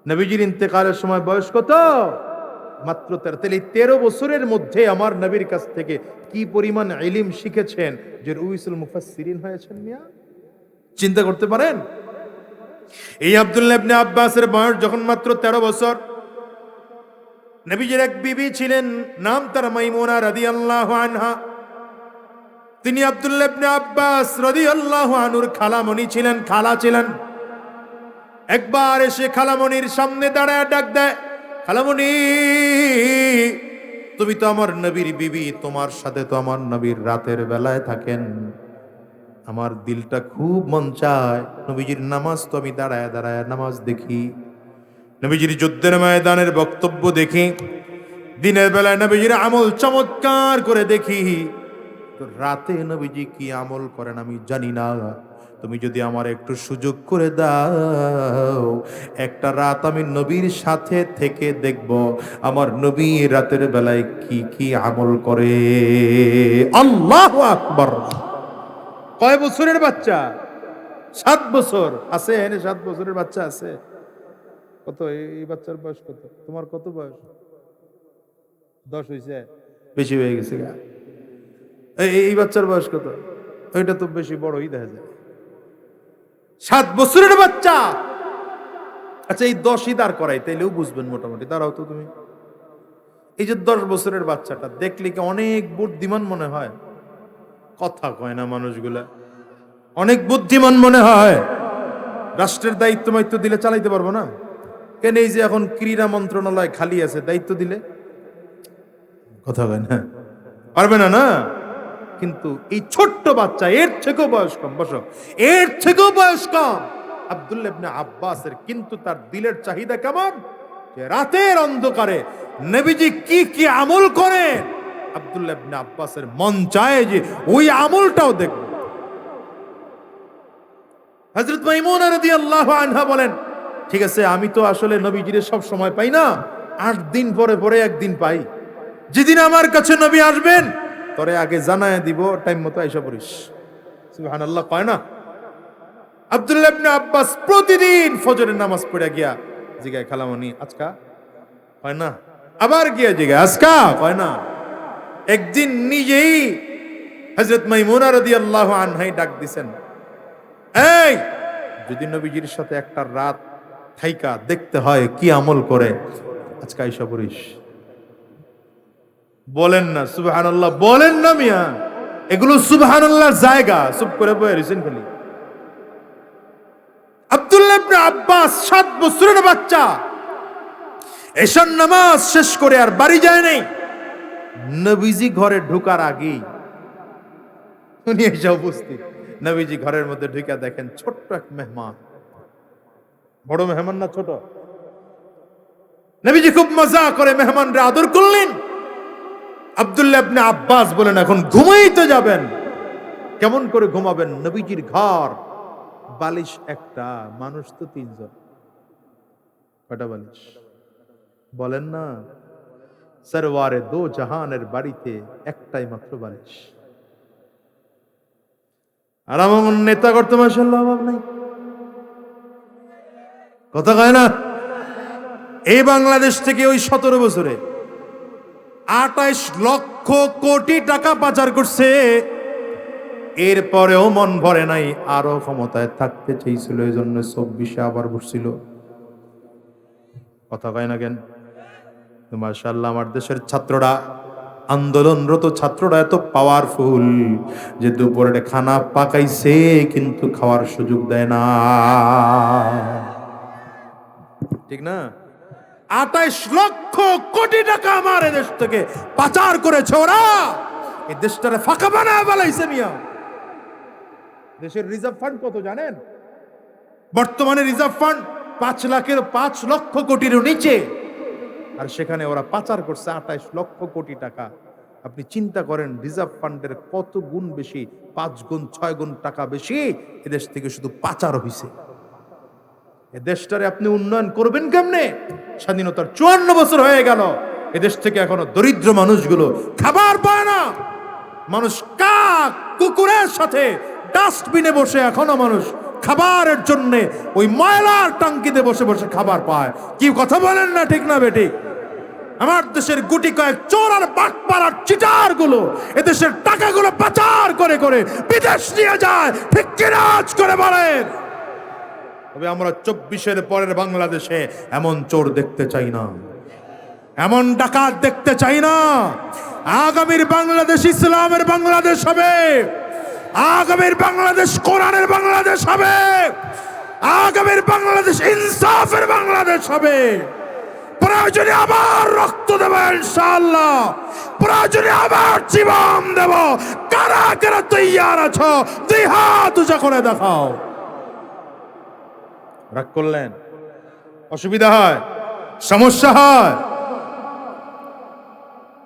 নবীজির ইন্তেকালের সময় বয়স কত? মাত্র 13। তাহলে 13 বছরের মধ্যে আমার নবীর কাছ থেকে কি পরিমাণ ইলম শিখেছেন যে রুঈসুল মুফাসসিরিন হয়েছেন মিয়া, চিন্তা করতে পারেন? এই আব্দুল্লাহ ইবনে আব্বাসের বয়স যখন মাত্র 13 বছর, নবীজির এক বিবি ছিলেন, নাম তার মাইমুনা রাদিয়াল্লাহু আনহা। তিনি আব্দুল্লাহ ইবনে আব্বাস রাদিয়াল্লাহু আনহুর খালামণি ছিলেন, খালা ছিলেন। একবার এসে খালামণির সামনে দাঁড়ায় ডাক দেয়, খালামণি, তুমি তো আমার নবীর বিবি, তোমার সাথে তো আমার নবীর রাতের বেলায় থাকেন, আমার দিলটা খুব মন চায় নবীজির নামাজ তো আমি দাঁড়ায় দাঁড়ায় নামাজ দেখি, নবীজির যুদ্ধের ময়দানের বক্তব্য দেখি, দিনের বেলায় নবীজির আমল চমৎকার করে দেখি, তো রাতে নবীজি কি আমল করেন আমি জানি না। তুমি যদি আমার একটু সুযোগ করে দাও, একটা রাত আমি নবীর সাথে থেকে দেখব আমার নবী রাতের বেলায় কি কি আমল করে। আল্লাহু আকবার। কয় বছরের বাচ্চা? 7 বছর আছে। 7 বছরের বাচ্চা আছে। কত এই বাচ্চার বয়স কত? তোমার কত বয়স? 10 হয়েছে? বেশি হয়ে গেছে গা। এই বাচ্চার বয়স কত? ওইটা তো বেশি বড়ই দেখা যায়। 7 বছরের বাচ্চা। আচ্ছা, এই 10ই দাঁড় করাই তাইলেও বুঝবেন মোটামুটি। দাঁড়াও তো তুমি। এই যে 10 বছরের বাচ্চাটা দেখলে কি অনেক বুদ্ধিমান মনে হয়? কথা কয় না মানুষগুলা, অনেক বুদ্ধিমান মনে হয়। রাষ্ট্রের দায়িত্ব মাইত্ব দিলে চালাইতে পারবো না কেন? এই যে এখন ক্রীড়া মন্ত্রণালয় খালি আছে, দায়িত্ব দিলে কথা কয় না, পারবে না না। কিন্তু এই ছোট্ট বাচ্চা, এর থেকেও বয়স কম, বসো, এর থেকেও বয়স কম আব্দুল্লাহ ইবনে আব্বাসের, কিন্তু তার দিলের চাহিদা কেমন যে রাতের অন্ধকারে নবীজি কি কি আমল করে, আব্দুল্লাহ ইবনে আব্বাসের মন চায় যে ওই আমলটাও দেখব। হযরত মাইমুনা রাদিয়াল্লাহু আনহা বলেন, ঠিক আছে, আমি তো আসলে নবীজিরে সব সময় পাই না, 8 দিন পরে পরে একদিন পাই। যেদিন আমার কাছে নবী আসবেন তোরে আগে জানায় দিব, টাইম মতো আইসা পড়িস। সুবহানাল্লাহ, কয় না? আব্দুল্লাহ ইবনে আব্বাস প্রতিদিন ফজরের নামাজ পড়ে গিয়া জিগায়, খালামণি আজকা? কয় না। আবার গিয়া জিগায়, আজকা? কয় না। একদিন নিজেই হযরত মাইমুনা রাদিয়াল্লাহু আনহাই ডাক দিছেন, এই যদি নবীজির সাথে একটা রাত থাইকা দেখতে হয় কি আমল করে, আজকে আইসা পড়িস। বলেন না সুবহানাল্লাহ, বলেন না মিয়া। এগুলো সুবহানাল্লাহর জায়গা। চুপ করে বসে রয়েছেন খালি। আব্দুল্লাহ ইবনে আব্বাস 7 বছরের বাচ্চা এশার নামাজ শেষ করে আর বাড়ি যায় নাই। নবীজি ঘরে ঢোকার আগেই উনি এসে উপস্থিত। নবীজি ঘরের মধ্যে ঢুকে দেখেন ছোট্ট এক মেহমান। বড় মেহমান না ছোট? নবীজি খুব মজা করে মেহমানরা আদর করলেন। আব্দুল্লাহ ইবনে আব্বাস বলেন, এখন ঘুমাইতে যাবেন। কেমন করে ঘুমাবেন? নবীজির ঘর, বালিশ একটা, মানুষ তো 3 জন। কয়টা বালিশ বলেন না? সরওয়ারে দো জাহানের বাড়িতে একটাই মাত্র বালিশ। আর আমার নেতা করতে মাশাআল্লাহ অভাব নাই। কথা কয় না? এই বাংলাদেশ থেকে ওই 17 বছরে 28 লক্ষ কোটি টাকা পাচার করছে। এরপরেও মন ভরে নাই, আরো ক্ষমতায় থাকতে চেয়েছিল, এই জন্য 24-এ আবার বসছিল। কথা কয় না কেন? মাশাআল্লাহ আমার দেশের ছাত্ররা, আন্দোলনরত ছাত্ররা এত পাওয়ারফুল যে দুপুরে খানা পাকাইছে কিন্তু খাওয়ার সুযোগ দেয় না। ঠিক না? 28 লক্ষ কোটি টাকা আমার দেশ থেকে পাচার করেছে ওরা। এই দেশটারে ফাঁকা বানায় ফেলাইছে মিয়া। দেশের রিজার্ভ ফান্ড কত জানেন? বর্তমানে রিজার্ভ ফান্ড 5 লক্ষ কোটির নিচে, আর সেখানে ওরা পাচার করছে 28 লক্ষ কোটি টাকা। আপনি চিন্তা করেন রিজার্ভ ফান্ডের কত গুণ বেশি, 5 গুণ 6 গুণ টাকা বেশি এদেশ থেকে শুধু পাচার হইছে। এ দেশটারে আপনি উন্নয়ন করবেন কেমনে? স্বাধীনতার 54 বছর হয়ে গেল, এদেশ থেকে এখনো দরিদ্র মানুষগুলো খাবার পায় না। মানুষ কাক কুকুরের সাথে ডাস্টবিনে বসে এখনো মানুষ খাবারের জন্য ওই ময়লার টাঙ্কিতে বসে বসে খাবার পায়। কি কথা বলেন না? ঠিক না বেটি? আমার দেশের গুটি কয়েক চোর আর বাটপার আর চিটার গুলো এদেশের টাকাগুলো পাচার করে করে বিদেশ নিয়ে যায়। ঠিক কিনা করে বলেন? তবে আমরা 24-এর পরের বাংলাদেশে এমন চোর দেখতে চাই না, এমন ডাকাত দেখতে চাই না। আগামীর বাংলাদেশ ইসলামের বাংলাদেশ হবে, আগামীর বাংলাদেশ কোরআনের বাংলাদেশ হবে, আগামীর বাংলাদেশ ইনসাফের বাংলাদেশ হবে। প্রয়োজনে আবার রক্ত দেব ইনশাআল্লাহ, প্রয়োজনে আবার জীবন দেব। কারা কারা তৈয়ার আছো? 2 হাত উঁচা করে দেখাও। রাগ করলেন? অসুবিধা হয়? সমস্যা হয়?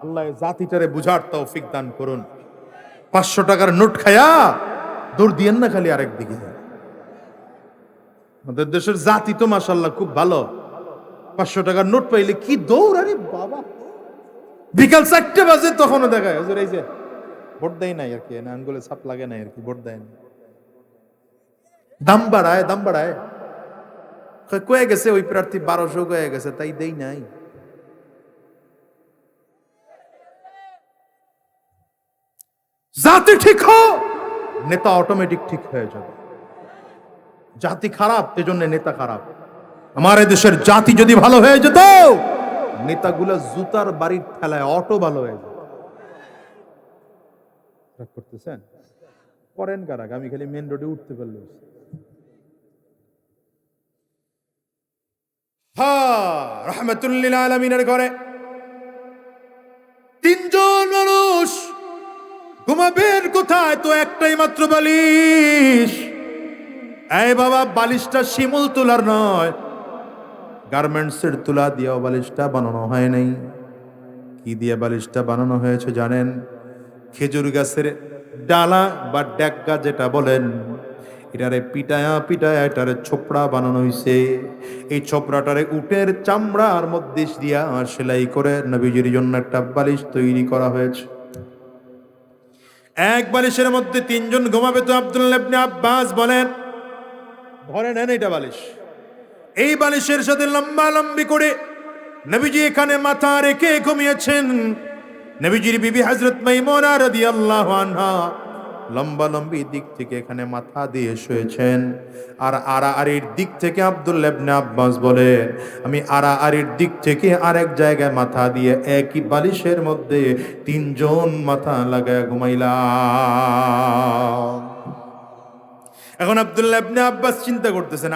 আল্লাহ জাতিটারে বুঝার তৌফিক দান করুন। 500 টাকার নোট খায়া দৌড় দিয়েন না খালি আরেক দিকে। আমাদের দেশের জাতি তো মাশাআল্লাহ খুব ভালো। 500 টাকার নোট পাইলে কি দৌড়! আরে বাবা, বিকাল 4টে বাজে তখনও দেখায় হুজুর এই যে ভোট দেয় নাই আর কি, না আঙ্গুলে ছাপ লাগে নাই আর কি, ভোট দেয় না। দাম বাড়ায় কয়ে গেছে ওই প্রার্থী 1200 কয়ে গেছে, তাই দেই নাই। জাতি ঠিক হোক, নেতা অটোমেটিক ঠিক হয়ে যাবে। জাতি খারাপ, এজন্য নেতা খারাপ। আমার দেশের জাতি যদি ভালো হয়ে যেত, নেতাগুলা জুতার বাড়ির ঠেলায় অটো ভালো হয়ে যেত। রাগ করতেছেন? করেন কারা? আমি খালি মেন রোডে উঠতে পারলে। রহমাতুল্লিল আলামিনের ঘরে 3 জন মানুষ ঘুমাবেন কোথায়? তো একটাই মাত্র বালিশ। এই বাবা, বালিশটা শিমুল তুলার নয়, গার্মেন্টসের তুলা দিয়ে বালিশটা বানানো হয় নাই। কি দিয়ে বালিশটা বানানো হয়েছে জানেন? খেজুর গাছের ডালা বা ডেক্কা যেটা বলেন, এটারে পিটায়া পিটায়া এটারে ছোপড়া বানানো হয়েছে। এই ছোপড়াটারে উটের চামড়ার মধ্যে দিয়া সেলাই করে নবীজির জন্য একটা বালিশ তৈরি করা হয়েছে। এক বালিশের মধ্যে 3 জন ঘুমাবে। তো আব্দুল্লাহ ইবনে আব্বাস বলেন, ধরে নেন এটা বালিশ। এই বালিশের সাথে লম্বা লম্বি করে নবীজি এখানে মাথা রেখে ঘুমিয়েছেন। নবীজির বিবি হযরত মাইমুনা রাদিয়াল্লাহু আনহা লম্বালম্বি দিক থেকে এখানে মাথা দিয়ে শুয়েছেন, আর আড়াআড়ির দিক থেকে আব্দুল্লাহ ইবনে আব্বাস বলেন, আমি আড়াআড়ির দিক থেকে আরেক জায়গায় মাথা দিয়ে একই বালিশের মধ্যে তিনজন মাথা লাগায় ঘুমাইলাম। এখন আব্দুল্লাহ ইবনে আব্বাস চিন্তা করতেছেন,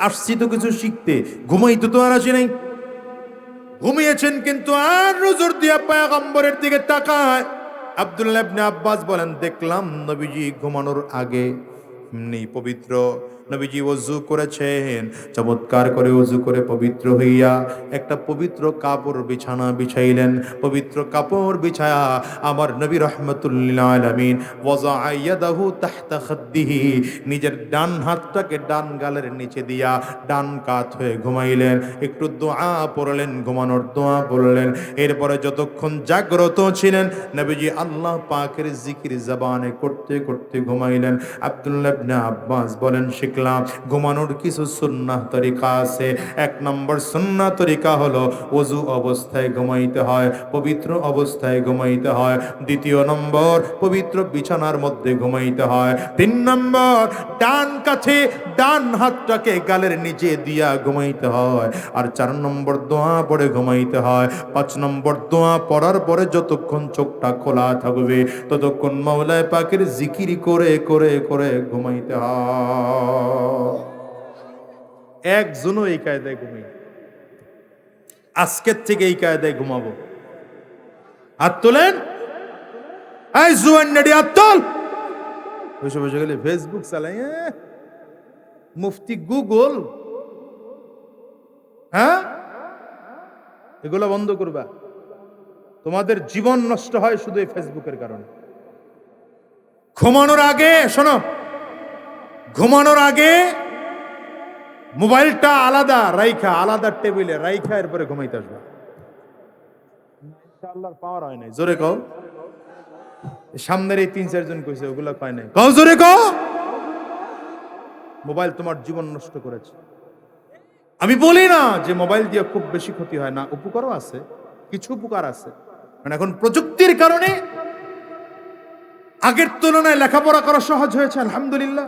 আসছি তো কিছু শিখতে, ঘুমাইতে তো আর আসি নাই। ঘুমিয়েছেন কিন্তু আর নজর দিয়া পয়গম্বরের দিকে তাকায়। আব্দুল্লাহ ইবনে আব্বাস বলেন, দেখলাম নবীজি ঘুমানোর আগে এমনি পবিত্র, নবীজি ওযু করেছেন, চমৎকার করে ওযু করে পবিত্র হইয়া একটা পবিত্র কাপড় বিছানা বিছাইলেন। পবিত্র কাপড় বিছায়া আমার নবী রাহমাতুল্লিল আলামিন ওয়াজা ইয়াদাহু তাহতা খাদ্দিহি, নিজের ডান হাতটাকে ডান গালের নিচে দিয়া ডান কাত হয়ে ঘুমাইলেন। একটু দোয়া পড়লেন, ঘুমানোর দোয়া পড়লেন। এরপরে যতক্ষণ জাগ্রত ছিলেন নবীজি আল্লাহ পাকের জিকির জবানে করতে করতে ঘুমাইলেন। আব্দুল্লাহ ইবনে আব্বাস বলেন, শিখলাম ঘুমানোর কিছু সুন্নাহ তরিকা আছে। এক নম্বর সুন্নাহ তরিকা হলো ওযু অবস্থায় ঘুমাইতে হয়, পবিত্র অবস্থায় ঘুমাইতে হয়। দ্বিতীয় নম্বর, পবিত্র বিছানার মধ্যে ঘুমাইতে হয়। তিন নম্বর, ডান কাছে ডান হাতটাকে গালের নিচে দিয়া ঘুমাইতে হয়। আর চার নম্বর, দোয়া পড়ে ঘুমাইতে হয়। পাঁচ নম্বর, দোয়া পড়ার পরে যতক্ষণ চোখটা খোলা থাকবে ততক্ষণ মাওলানা পাকের জিকির করে করে করে ঘুমাইতে হয়। একজনও এই কায়দায় ঘুমাই, আজকের থেকে এই কায়দায় ঘুমাবো। হাত তোলেন, এই জুয়ান নেডি হাত তোল। বসে বসে গেলে ফেসবুক চালাই, মুফতি গুগল, হ্যাঁ, এগুলো বন্ধ করবা। তোমাদের জীবন নষ্ট হয় শুধু এই ফেসবুকের কারণে। ঘুমানোর আগে শোনো, ঘুমানোর আগে মোবাইলটা আলাদা রাইখা, আলাদা টেবিলে রাইখা এরপরে ঘুমাইতে আসবা। ইনশাআল্লাহ পাওয়ার হয় নাই, জোরে কও। সামনের এই ৩-৪ জন কইছে, ওগুলা পায় নাই, কও জোরে কও। মোবাইল তোমার জীবন নষ্ট করেছে। আমি বলি না যে মোবাইল দিয়ে খুব বেশি ক্ষতি হয় না, উপকারও আছে, কিছু উপকার আছে। মানে এখন প্রযুক্তির কারণে আগের তুলনায় লেখাপড়া করা সহজ হয়েছে, আলহামদুলিল্লাহ।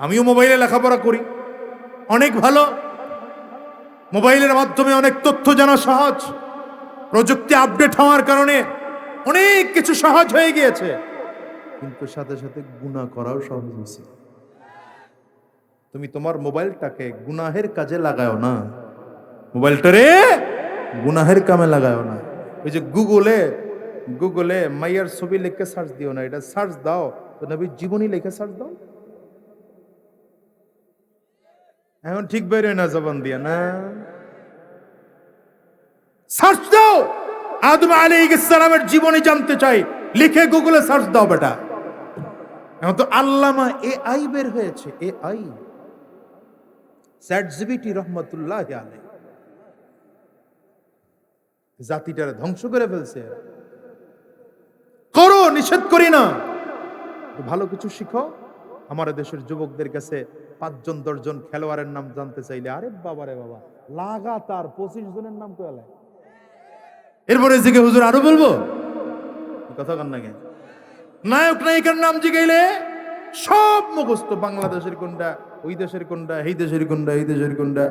আমিও মোবাইলে লেখাপড়া করি, অনেক ভালো। মোবাইলের মাধ্যমে অনেক তথ্য জানা সহজ। প্রযুক্তি আপডেট হওয়ার কারণে অনেক কিছু সহজ হয়ে গিয়েছে, কিন্তু সাথে সাথে গুনাহ করাও সহজ হয়েছে। তুমি তোমার মোবাইলটাকে গুনাহের কাজে লাগাও না, মোবাইলটারে গুনাহের কামে লাগাও না। ওই যে গুগলে মাইয়ার ছবি লিখে সার্চ দিও না, এটা সার্চ দাও তো নবীর জীবনী লিখে সার্চ দাও। এখন ঠিক বেরোয় না জবান দিয়া, না সার্চ দাও। আদম আলাইহিস সালামের জীবনী জানতে চাই, লিখে গুগলে সার্চ দাও বেটা। এখন তো আল্লামা এআই বের হয়েছে, এআই, চ্যাটজিপিটি রহমাতুল্লাহি আলাইহি, জাতিটারে ধ্বংস করে ফেলছে। করো, নিষেধ করি না, ভালো কিছু শিখো। আমার দেশের যুবকদের কাছে ৫-১০ জন খেলোয়াড়ের নাম জানতে চাইলে, আরে বাবা রে বাবা, লাগাতার ২৫ জনের নাম কয়ালে। এরপরে জিগে হুজুর আরো বলবো, কথা কান না কেন? নায়ক নায়িকার নাম জিগাইলে সব মুখস্থ, বাংলাদেশের কোনটা, ওই দেশের কোনটা, এই দেশের কোনটা, এই দেশের কোনটা,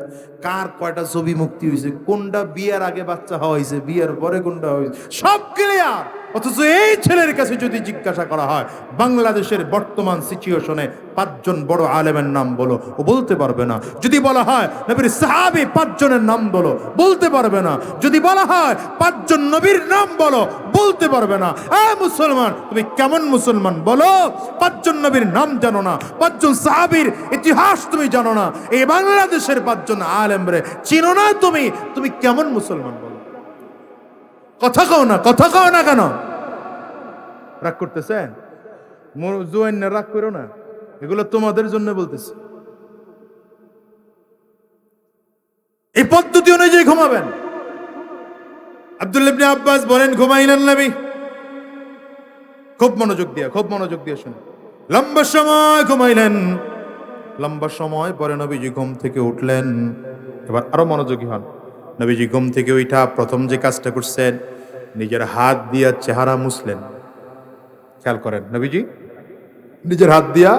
কার কয়টা ছবি মুক্তি হয়েছে, কোনটা বিয়ের আগে বাচ্চা হওয়া হয়েছে, বিয়ের পরে কোনটা হয়েছে, সব ক্লিয়ার। অথচ এই ছেলের কাছে যদি জিজ্ঞাসা করা হয় বাংলাদেশের বর্তমান সিচুয়েশনে ৫ জন বড় আলেমের নাম বলো, ও বলতে পারবে না। যদি বলা হয় নবীর সাহাবী ৫ জনের নাম বলো, বলতে পারবে না। যদি বলা হয় ৫ জন নবীর নাম বলো, বলতে পারবে না। মুসলমান, তুমি কেমন মুসলমান বলো? ৫ জন নবীর নাম জানো না, ৫ জন সাহাবীর ইতিহাস তুমি জানো না, এই বাংলাদেশের ৫ জন আলেমরে চিনো না তুমি, তুমি কেমন মুসলমান বলো? কথা কও না, কথা কও না কেন? রাগ করতেছেন? জুয়ান না, রাগ করো না, এগুলো তোমাদের জন্য বলতেছি। এই পদ্ধতি অনুযায়ী ঘুমাবেন। আব্দুল্লাহ ইবনে আব্বাস বলেন, ঘুমাইলেন নবী খুব মনোযোগ দিয়ে শুনুন। লম্বা সময় ঘুমাইলেন, লম্বা সময় পরে নবীজি ঘুম থেকে উঠলেন। এবার আরো মনোযোগী হন। নবীজি ঘুম থেকে উঠা প্রথম যে কাজটা করছেন, নিজের হাত দিয়া চেহারা মুছলেন। খেয়াল করেন, নবীজি নিজের হাত দিয়া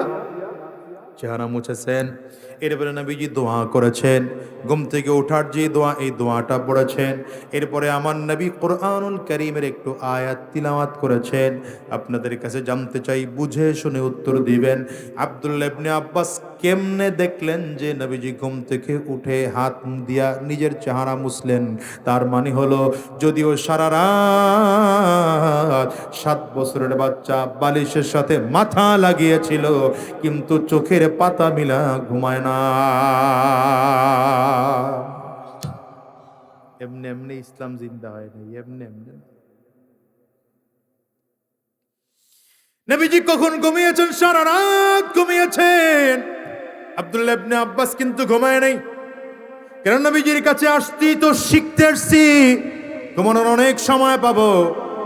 চেহারা মুছেছেন। এরপরে নবীজি দোয়া করেছেন, ঘুম থেকে ওঠার যে দোয়া, এই দোয়াটা পড়েছেন। এরপরে আমার নবী কোরআনুল কারীমের একটু আয়াত তিলাওয়াত করেছেন। আপনাদের কাছে জানতে চাই, বুঝে শুনে উত্তর দিবেন। আব্দুল্লাহ ইবনে আব্বাস কেমনে দেখলেন যে নবীজি ঘুম থেকে উঠে হাত দিয়া নিজের চেহারা মুছলেন? তার মানে হলো, যদিও সারা রাত 7 বছরের বাচ্চা বালিশের সাথে মাথা লাগিয়েছিল, কিন্তু চোখের পাতা মিলা ঘুমায় না। এমনি এমনি ইসলাম জিন্দা হয় নাই, এমনি এমনি। নবীজি কখন ঘুমিয়েছেন? সারা রাত ঘুমিয়েছেন। আব্দুল্লাহ ইবনে আব্বাস কিন্তু ঘুমায় নাই। কারণ নবীজির কাছে আসছি তো শিখতে আসছি, ঘুমানোর অনেক সময় পাবো,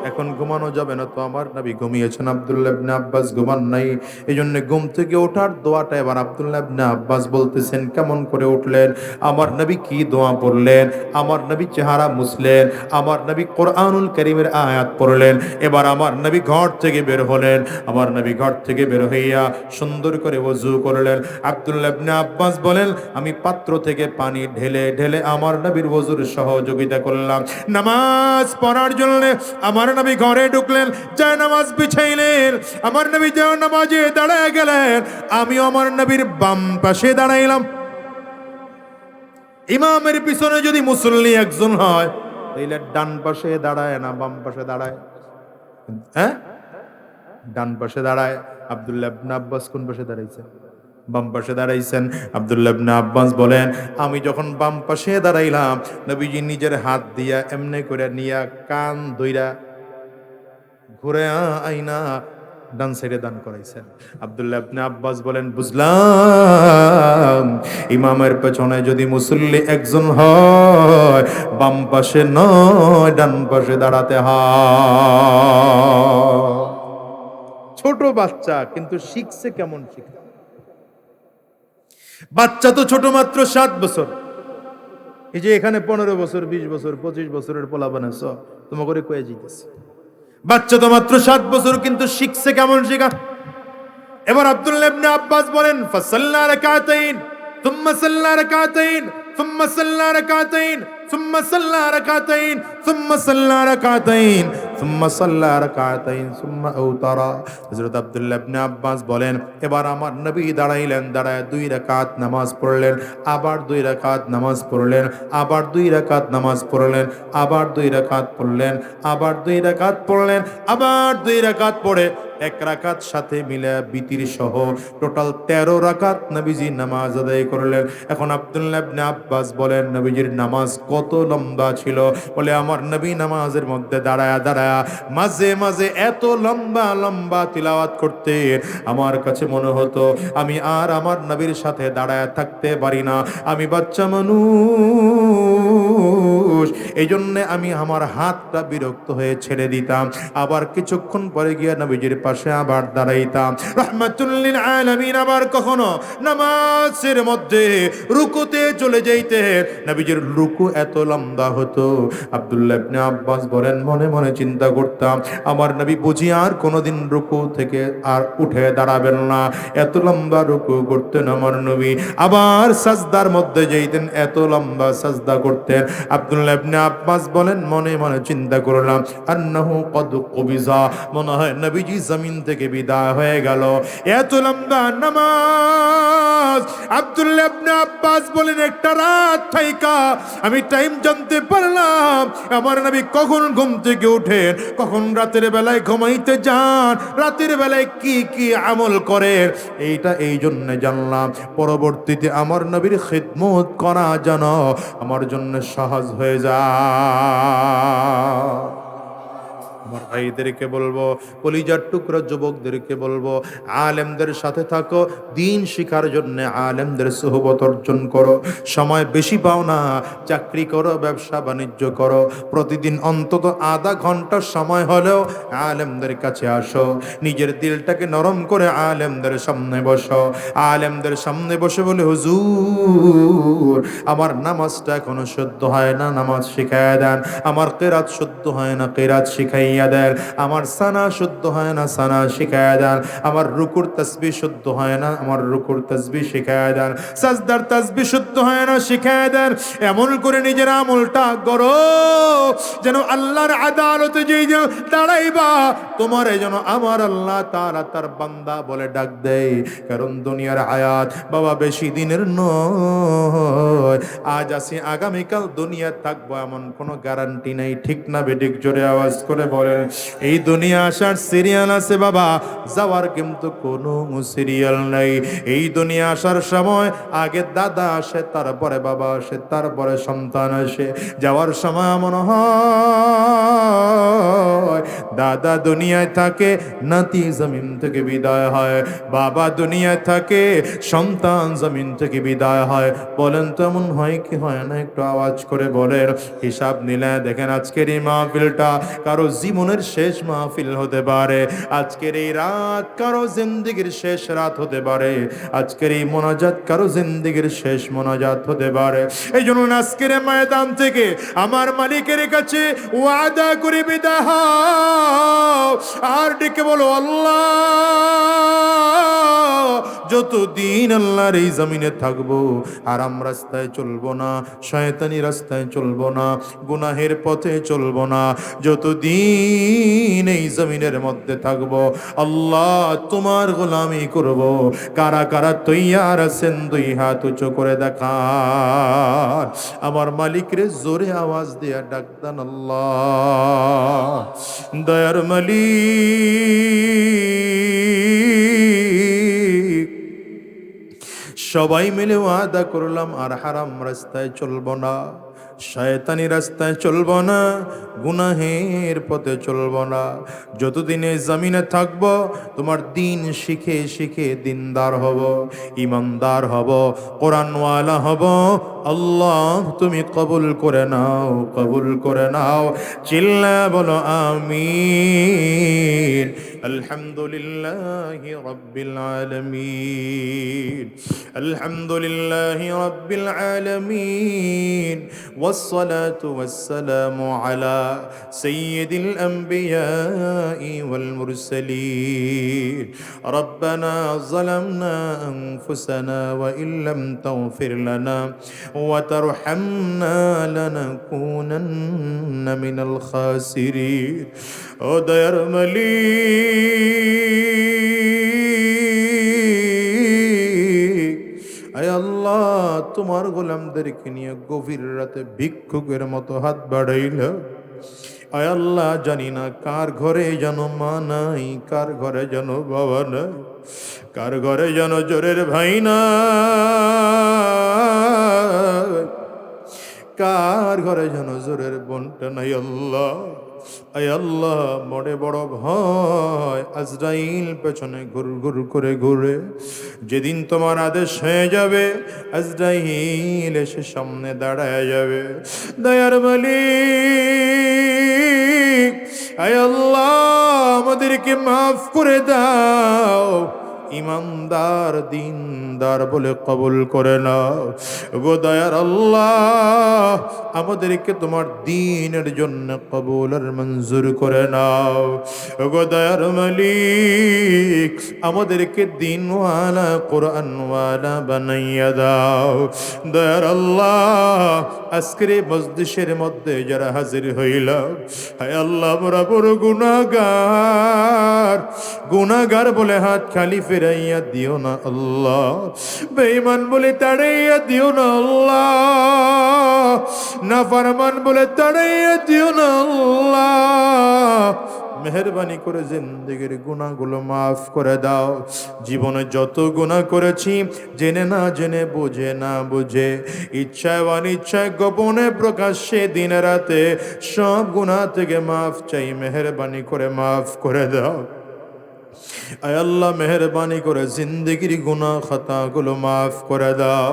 এখন ঘুমানো যাবে না। তো আমার নবী ঘুমিয়েছেন, আব্দুল্লাহ ইবনে আব্বাস ঘুমান নাই। এই জন্য ঘুম থেকে ওঠার দোয়াটা এবার আব্দুল্লাহ ইবনে আব্বাস বলতেছেন। কেমন করে উঠলেন? আমার নবী কি দোয়া পড়লেন? আমার নবী চেহারা মুছলেন, আমার নবী কোরআনুল কারীমের আয়াত পড়লেন। এবার আমার নবী ঘর থেকে বের হলেন। আমার নবী ঘর থেকে বের হইয়া সুন্দর করে ওযু করলেন। আব্দুল্লাহ ইবনে আব্বাস বলেন, আমি পাত্র থেকে পানি ঢেলে ঢেলে আমার নবীর ওযুর সহযোগিতা করলাম। নামাজ পড়ার জন্য আমার নবী ঘরে ঢুকলেন, যায় নামাজ বিছাইলেন। আমার নবী যায় নামাজে দাঁড়ায় গেলেন, আমি আমার নবীর বাম পাশে দাঁড়াইলাম। ইমামের পিছনে যদি মুসল্লি একজন হয়, তাইলে ডান পাশে দাঁড়ায় না বাম পাশে দাঁড়ায়? হ্যাঁ, ডান পাশে দাঁড়ায়। আব্দুল্লাহ ইবনে আব্বাস কোন পাশে দাঁড়াইছেন? বাম পাশে দাঁড়াইছেন। আব্দুল্লাহ ইবনে আব্বাস বলেন, আমি যখন বাম পাশে দাঁড়াইলাম, নবীজি নিজের হাত দিয়া এমনি করে নিয়া কান ধইরা ঘুরে আইনা ডান সাইডে দান করাইছেন। আব্দুল্লাহ ইবনে আব্বাস বলেন, বুঝলাম ইমামের পেছনে যদি মুসল্লি একজন হয়, বাম পাশে নয় ডান পাশে দাঁড়াতে হয়। ছোট বাচ্চা কিন্তু শিখছে কেমন? শিখছে বাচ্চা তো ছোট, মাত্র 7 বছর। এই যে এখানে 15 বছর, 20 বছর, 25 বছরের পোলা বানাইছ, তোমাকে করে কয়ে জিতেছে। বাচ্চা তো মাত্র 7 বছর, কিন্তু শিখছে কেমন? শিখা। এবার আব্দুল্লাহ ইবনে আব্বাস বলেন, ফাসাল্লা রাকাতাইন সুম্মা সাল্লা রাকাতাইন সুম্মা সাল্লা রাকাতাইন সুম্মা সাল্লা রাকাতাইন সুম্মা সাল্লা রাকাতাইন সুম্মা সাল্লা রাকাতাইন সুম্মা আওতারা। হযরত আব্দুল্লাহ ইবনে আব্বাস বলেন, এবার আমার নবী দাঁড়াইলেন, দাঁড়ায় 2 রাকাত নামাজ পড়লেন, আবার 2 রাকাত নামাজ পড়লেন, আবার 2 রাকাত নামাজ পড়লেন, আবার 2 রাকাত পড়লেন, আবার 2 রাকাত পড়লেন, আবার 2 রাকাত পড়ে 1 রাকাত সাথে মিলে বিতির সহ টোটাল 13 রাকাত নবীজি নামাজ আদায় করলেন। এখন আব্দুল্লাহ ইবনে আব্বাস বলেন, নবীজির নামাজ কত লম্বা ছিল? বলে, আমার নবী নামাজের মধ্যে দাঁড়ায়া দাঁড়ায়া মাঝে মাঝে এত লম্বা লম্বা তিলাওয়াত করতেন, আমার কাছে মনে হতো আমি আর আমার নবীর সাথে দাঁড়ায়া থাকতে পারি না। আমি বাচ্চা মানুষ, এই জন্য আমি আমার হাতটা বিরক্ত হয়ে ছেড়ে দিতাম, আবার কিছুক্ষণ পরে গিয়ে নবীজির পাশে আবার দাঁড়াইতাম। রাহমাতুল লিল আলামিন আবার কখনো নামাজের মধ্যে রুকুতে চলে যাইতেন, নবীজির রুকু এত লম্বা হতো। আব্দুল্লাহ ইবনে আব্বাস বলেন, মনে মনে চিন্তা করতাম, আমার নবী বুঝি আর কোনোদিন রুকু থেকে আর উঠে দাঁড়াবেন না, এত লম্বা রুকু করতেন আমার নবী। আবার সাজদার মধ্যে যাইতেন, এত লম্বা সাজদা করতেন। আব্দুল্লাহ ইবনে আব্বাস বলেন, মনে মনে চিন্তা করলাম, আন্নাহু কদ কুবিজা, মনে হয় নবীজি জমিন থেকে বিদায় হয়ে গেল, এত লম্বা নামাজ। আব্দুল্লাহ ইবনে আব্বাস বলেন, একটা রাত থাইকা আমি টাইম জানতে পারলাম আমার নবী কখন ঘুম থেকে উঠেন, কখন রাতের বেলায় ঘুমাইতে যান, রাতের বেলায় কি কি আমল করেন। এইটা এই জন্য জানলাম, পরবর্তীতে আমার নবীর খিদমত করা যেন আমার জন্য সহজ হয়ে যায়। আমার ভাইদেরকে বলবো, কলিজার টুকরা যুবকদেরকে বলবো, আলেমদের সাথে থাকো, দিন শিখার জন্য আলেমদের সোহবত অর্জন করো। সময় বেশি পাও না, চাকরি করো, ব্যবসা বাণিজ্য করো, প্রতিদিন অন্তত আধা ঘন্টা সময় হলেও আলেমদের কাছে আসো, নিজের দিলটাকে নরম করে আলেমদের সামনে বসো। আলেমদের সামনে বসে বলে, হুজুর আমার নামাজটা এখনো শুদ্ধ হয় না, নামাজ শিখায় দেন, আমার কেরাত শুদ্ধ হয় না, কেরাত শিখাই শিখাইয়া দেন। আমার সানা শুদ্ধ হয় না, সানা শিখাইয়া দেন। আমার রুকুর তাসবিহ শুদ্ধ হয় না, আমার রুকুর তাসবিহ শিখাইয়া দেন। সাজদার তাসবিহ শুদ্ধ হয় না, শিখাইয়া দেন। এমন করে নিজের আমলটা করো যেন আল্লাহর আদালতে যেই যে দাঁড়াইবা, তোমার যেন আমার আল্লাহ তাআলা তার বান্দা বলে ডাক দেয়। কারণ দুনিয়ার হায়াত বাবা বেশি দিনের নয়। আজ আসি আগামীকাল দুনিয়া থাকবো এমন কোনো গ্যারান্টি নেই, ঠিক না বেঠিক? জোরে আওয়াজ করে বলেন। এই দুনিয়া আসার সিরিয়াল আছে বাবা, যাওয়ার কিন্তু কোনো সিরিয়াল নাই। এই দুনিয়া আসার সময় আগে দাদা আসে, তারপরে বাবা আসে, তারপরে সন্তান আসে। যাওয়ার সময় মনে হয় দাদা দুনিয়ায় থাকে, নাতি জমিন থেকে বিদায় হয়। বাবা দুনিয়ায় থাকে, সন্তান জমিন থেকে বিদায় হয়। বলেন তো এমন হয় কি হয় না? একটু আওয়াজ করে বলেন। হিসাব নিলে দেখেন আজকের এই মাহফিলটা কারো জীবনের শেষ মাহফিল হতে পারে। আজকের এই রাত কারো জিন্দেগির শেষ রাত হতে পারে। আজকের এই মোনাজাত কারো জিন্দেগির শেষ মোনাজাত হতে পারে। এই জন্য আজকের ময়দান থেকে আমার মালিকের কাছে ওয়াদা করে বিদায় হও আর ডেকে বলো, আল্লাহ যতদিন আল্লাহর এই জমিনে থাকবো আরাম রাস্তায় চলবো না, শয়তানি রাস্তায় চলবো না, গুনাহের পথে চলবো না। যতদিন এই জমিনের মধ্যে থাকবো আল্লাহ তোমার গোলামি করব। কারা কারা তৈয়ার আছেন দুই হাত উঁচু করে দেখা। আমার মালিকরে জোরে আওয়াজ দিয়া ডাক দেন, আল্লাহ দয়ার মালিক, সবাই মিলে ওয়াদা করলাম আর হারাম রাস্তায় চলবো না, শয়তানি রাস্তায় চলবো না, গুনাহের পথে চলবো না। যতদিন এই জমিনে থাকব তোমার দিন শিখে শিখে দিনদার হব, ইমানদার হব, কোরআনওয়ালা হব। আল্লাহ তুমি কবুল করে নাও, কবুল করে নাও। চিল্লা বলো আমিন। আলহামদুলিল্লাহি রাব্বিল আলামিন, আলহামদুলিল্লাহি রাব্বিল আলামিন। والصلاة والسلام على سيد الأنبياء والمرسلين. ربنا ظلمنا أنفسنا وإن لم تغفر لنا وترحمنا لنكونن من الخاسرين. ও দয়ার মালিক, আয় আল্লাহ তোমার গোলামদেরকে নিয়ে গভীর রাতে ভিক্ষুকের মতো হাত বাড়াইল। আয় আল্লাহ জানি না কার ঘরে যেন মা নাই, কার ঘরে যেন বাবা নাই, কার ঘরে যেন জোরের ভাই নাই, কার ঘরে যেন জোরের বোনটা নাই। আল্লাহ আয় আল্লাহ মনে বড় ভয়, আজরাইল পেছনে ঘুর ঘুর করে ঘুরে। যেদিন তোমার আদেশ হয়ে যাবে আজরাইল এসে সামনে দাঁড়ায় যাবে। দয়ার মালিক আয় আল্লাহ আমাদেরকে মাফ করে দাও, ইমানদার দিনদার বলে কবুল করে নাও। গো দয়ার আল্লাহ আমাদেরকে তোমার দ্বীনের জন্য কবুল আর মঞ্জুর করে নাও। গো দয়ার মালিক আমাদেরকে দ্বীনওয়ালা কোরআনওয়ালা বানাইয়া দাও। দয়ার আল্লাহ আজকের এই মজলিসের মধ্যে যারা হাজির হইল, হায় আল্লাহ আমরা বড় গুনাহগার, গুনাহগার বলে হাত খালি ফিরাইয়া দিও না আল্লাহ, বেঈমান বলে তাড়াইয়া দিও না আল্লাহ, নাফরমান বলে তাড়াইয়া দিও না আল্লাহ। মেহেরবানি করে জিন্দেগির গুনাহগুলো মাফ করে দাও। জীবনে যত গুনাহ করেছি জেনে না জেনে, বুঝে না বুঝে, ইচ্ছায় অনিচ্ছায়, গোপনে প্রকাশ্যে, দিনে রাতে, সব গুনাহ থেকে মাফ চাই, মেহেরবানি করে মাফ করে দাও। আয় আল্লাহ মেহেরবানি করে জিন্দেগির গুনাহ খাতাগুলো মাফ করে দাও।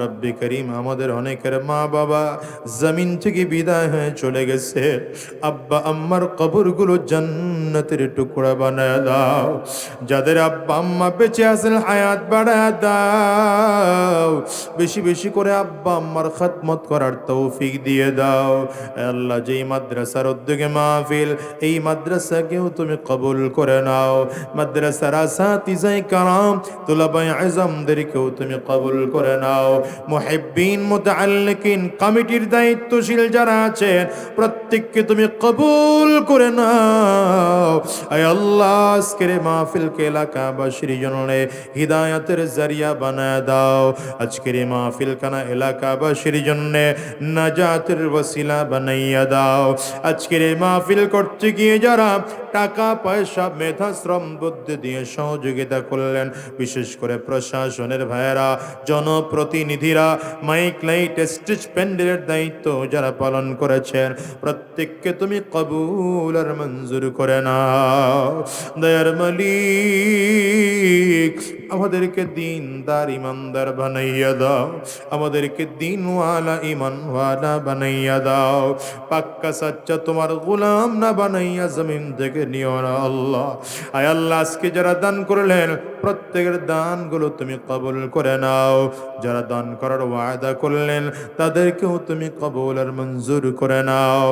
রব্বি করিম, আমাদের অনেকের মা বাবা জমিন থেকে বিদায় হয়ে চলে গেছে, আব্বা আম্মার কবরগুলো জান্নাতের টুকরা বানায় দাও। যাদের আব্বা আম্মা বেঁচে আছেন হায়াত বাড়ায় দাও, বেশি বেশি করে আব্বা আম্মার খেদমত করার তৌফিক দিয়ে দাও। আয় আল্লাহ, যেই মাদ্রাসার উদ্যোগে মাহফিল, এই মাদ্রাসাকেও তুমি কবুল করে নাও। মাদ্রাসার আসাতিজায়ে কারাম, তুলাবায়ে আযমদেরকেও তুমি কবুল করে নাও। মুহিব্বিন, মুতাআল্লিকিন, কমিটির দায়িত্বশীল যারা আছেন প্রত্যেককে তুমি কবুল করে নাও। আয় আল্লাহ, আজকের মাহফিলকে এলাকাবাসীর জন্য হিদায়াতের জারিয়া বানায় দাও। আজকের মাহফিল কানা এলাকাবাসীর জন্য নাজাতের ওসিলা বানাইয়া দাও। আজকের মাহফিল করতে গিয়ে যারা টাকা পয়সা মেধা শ্রম বুদ্ধি দিয়ে সহযোগিতা করলেন, বিশেষ করে প্রশাসনের ভাইয়েরা, জনপ্রতিনিধিরা, মাইক লাইট স্টেজ প্যান্ডেলের দায়িত্ব যারা পালন করেছেন, প্রত্যেককে তুমি কবুল আর মঞ্জুর করে নাও। দয়ার মালিক, আমাদেরকে দিনদার ইমানদার বানাইয়া দাও, আমাদেরকে দিনওয়ালা ইমানওয়ালা বানাইয়া দাও। পাক্কা সাচ্চা তোমার গোলাম না বানাইয়া জমিন থেকে নিও না আল্লাহ। আয় আল্লাহ, আজকে যারা দান করলেন প্রত্যেকের দানগুলো তুমি কবুল করে নাও। যারা দান করার ওয়াদা করলেন তাদেরকেও তুমি কবুল আর মঞ্জুর করে নাও।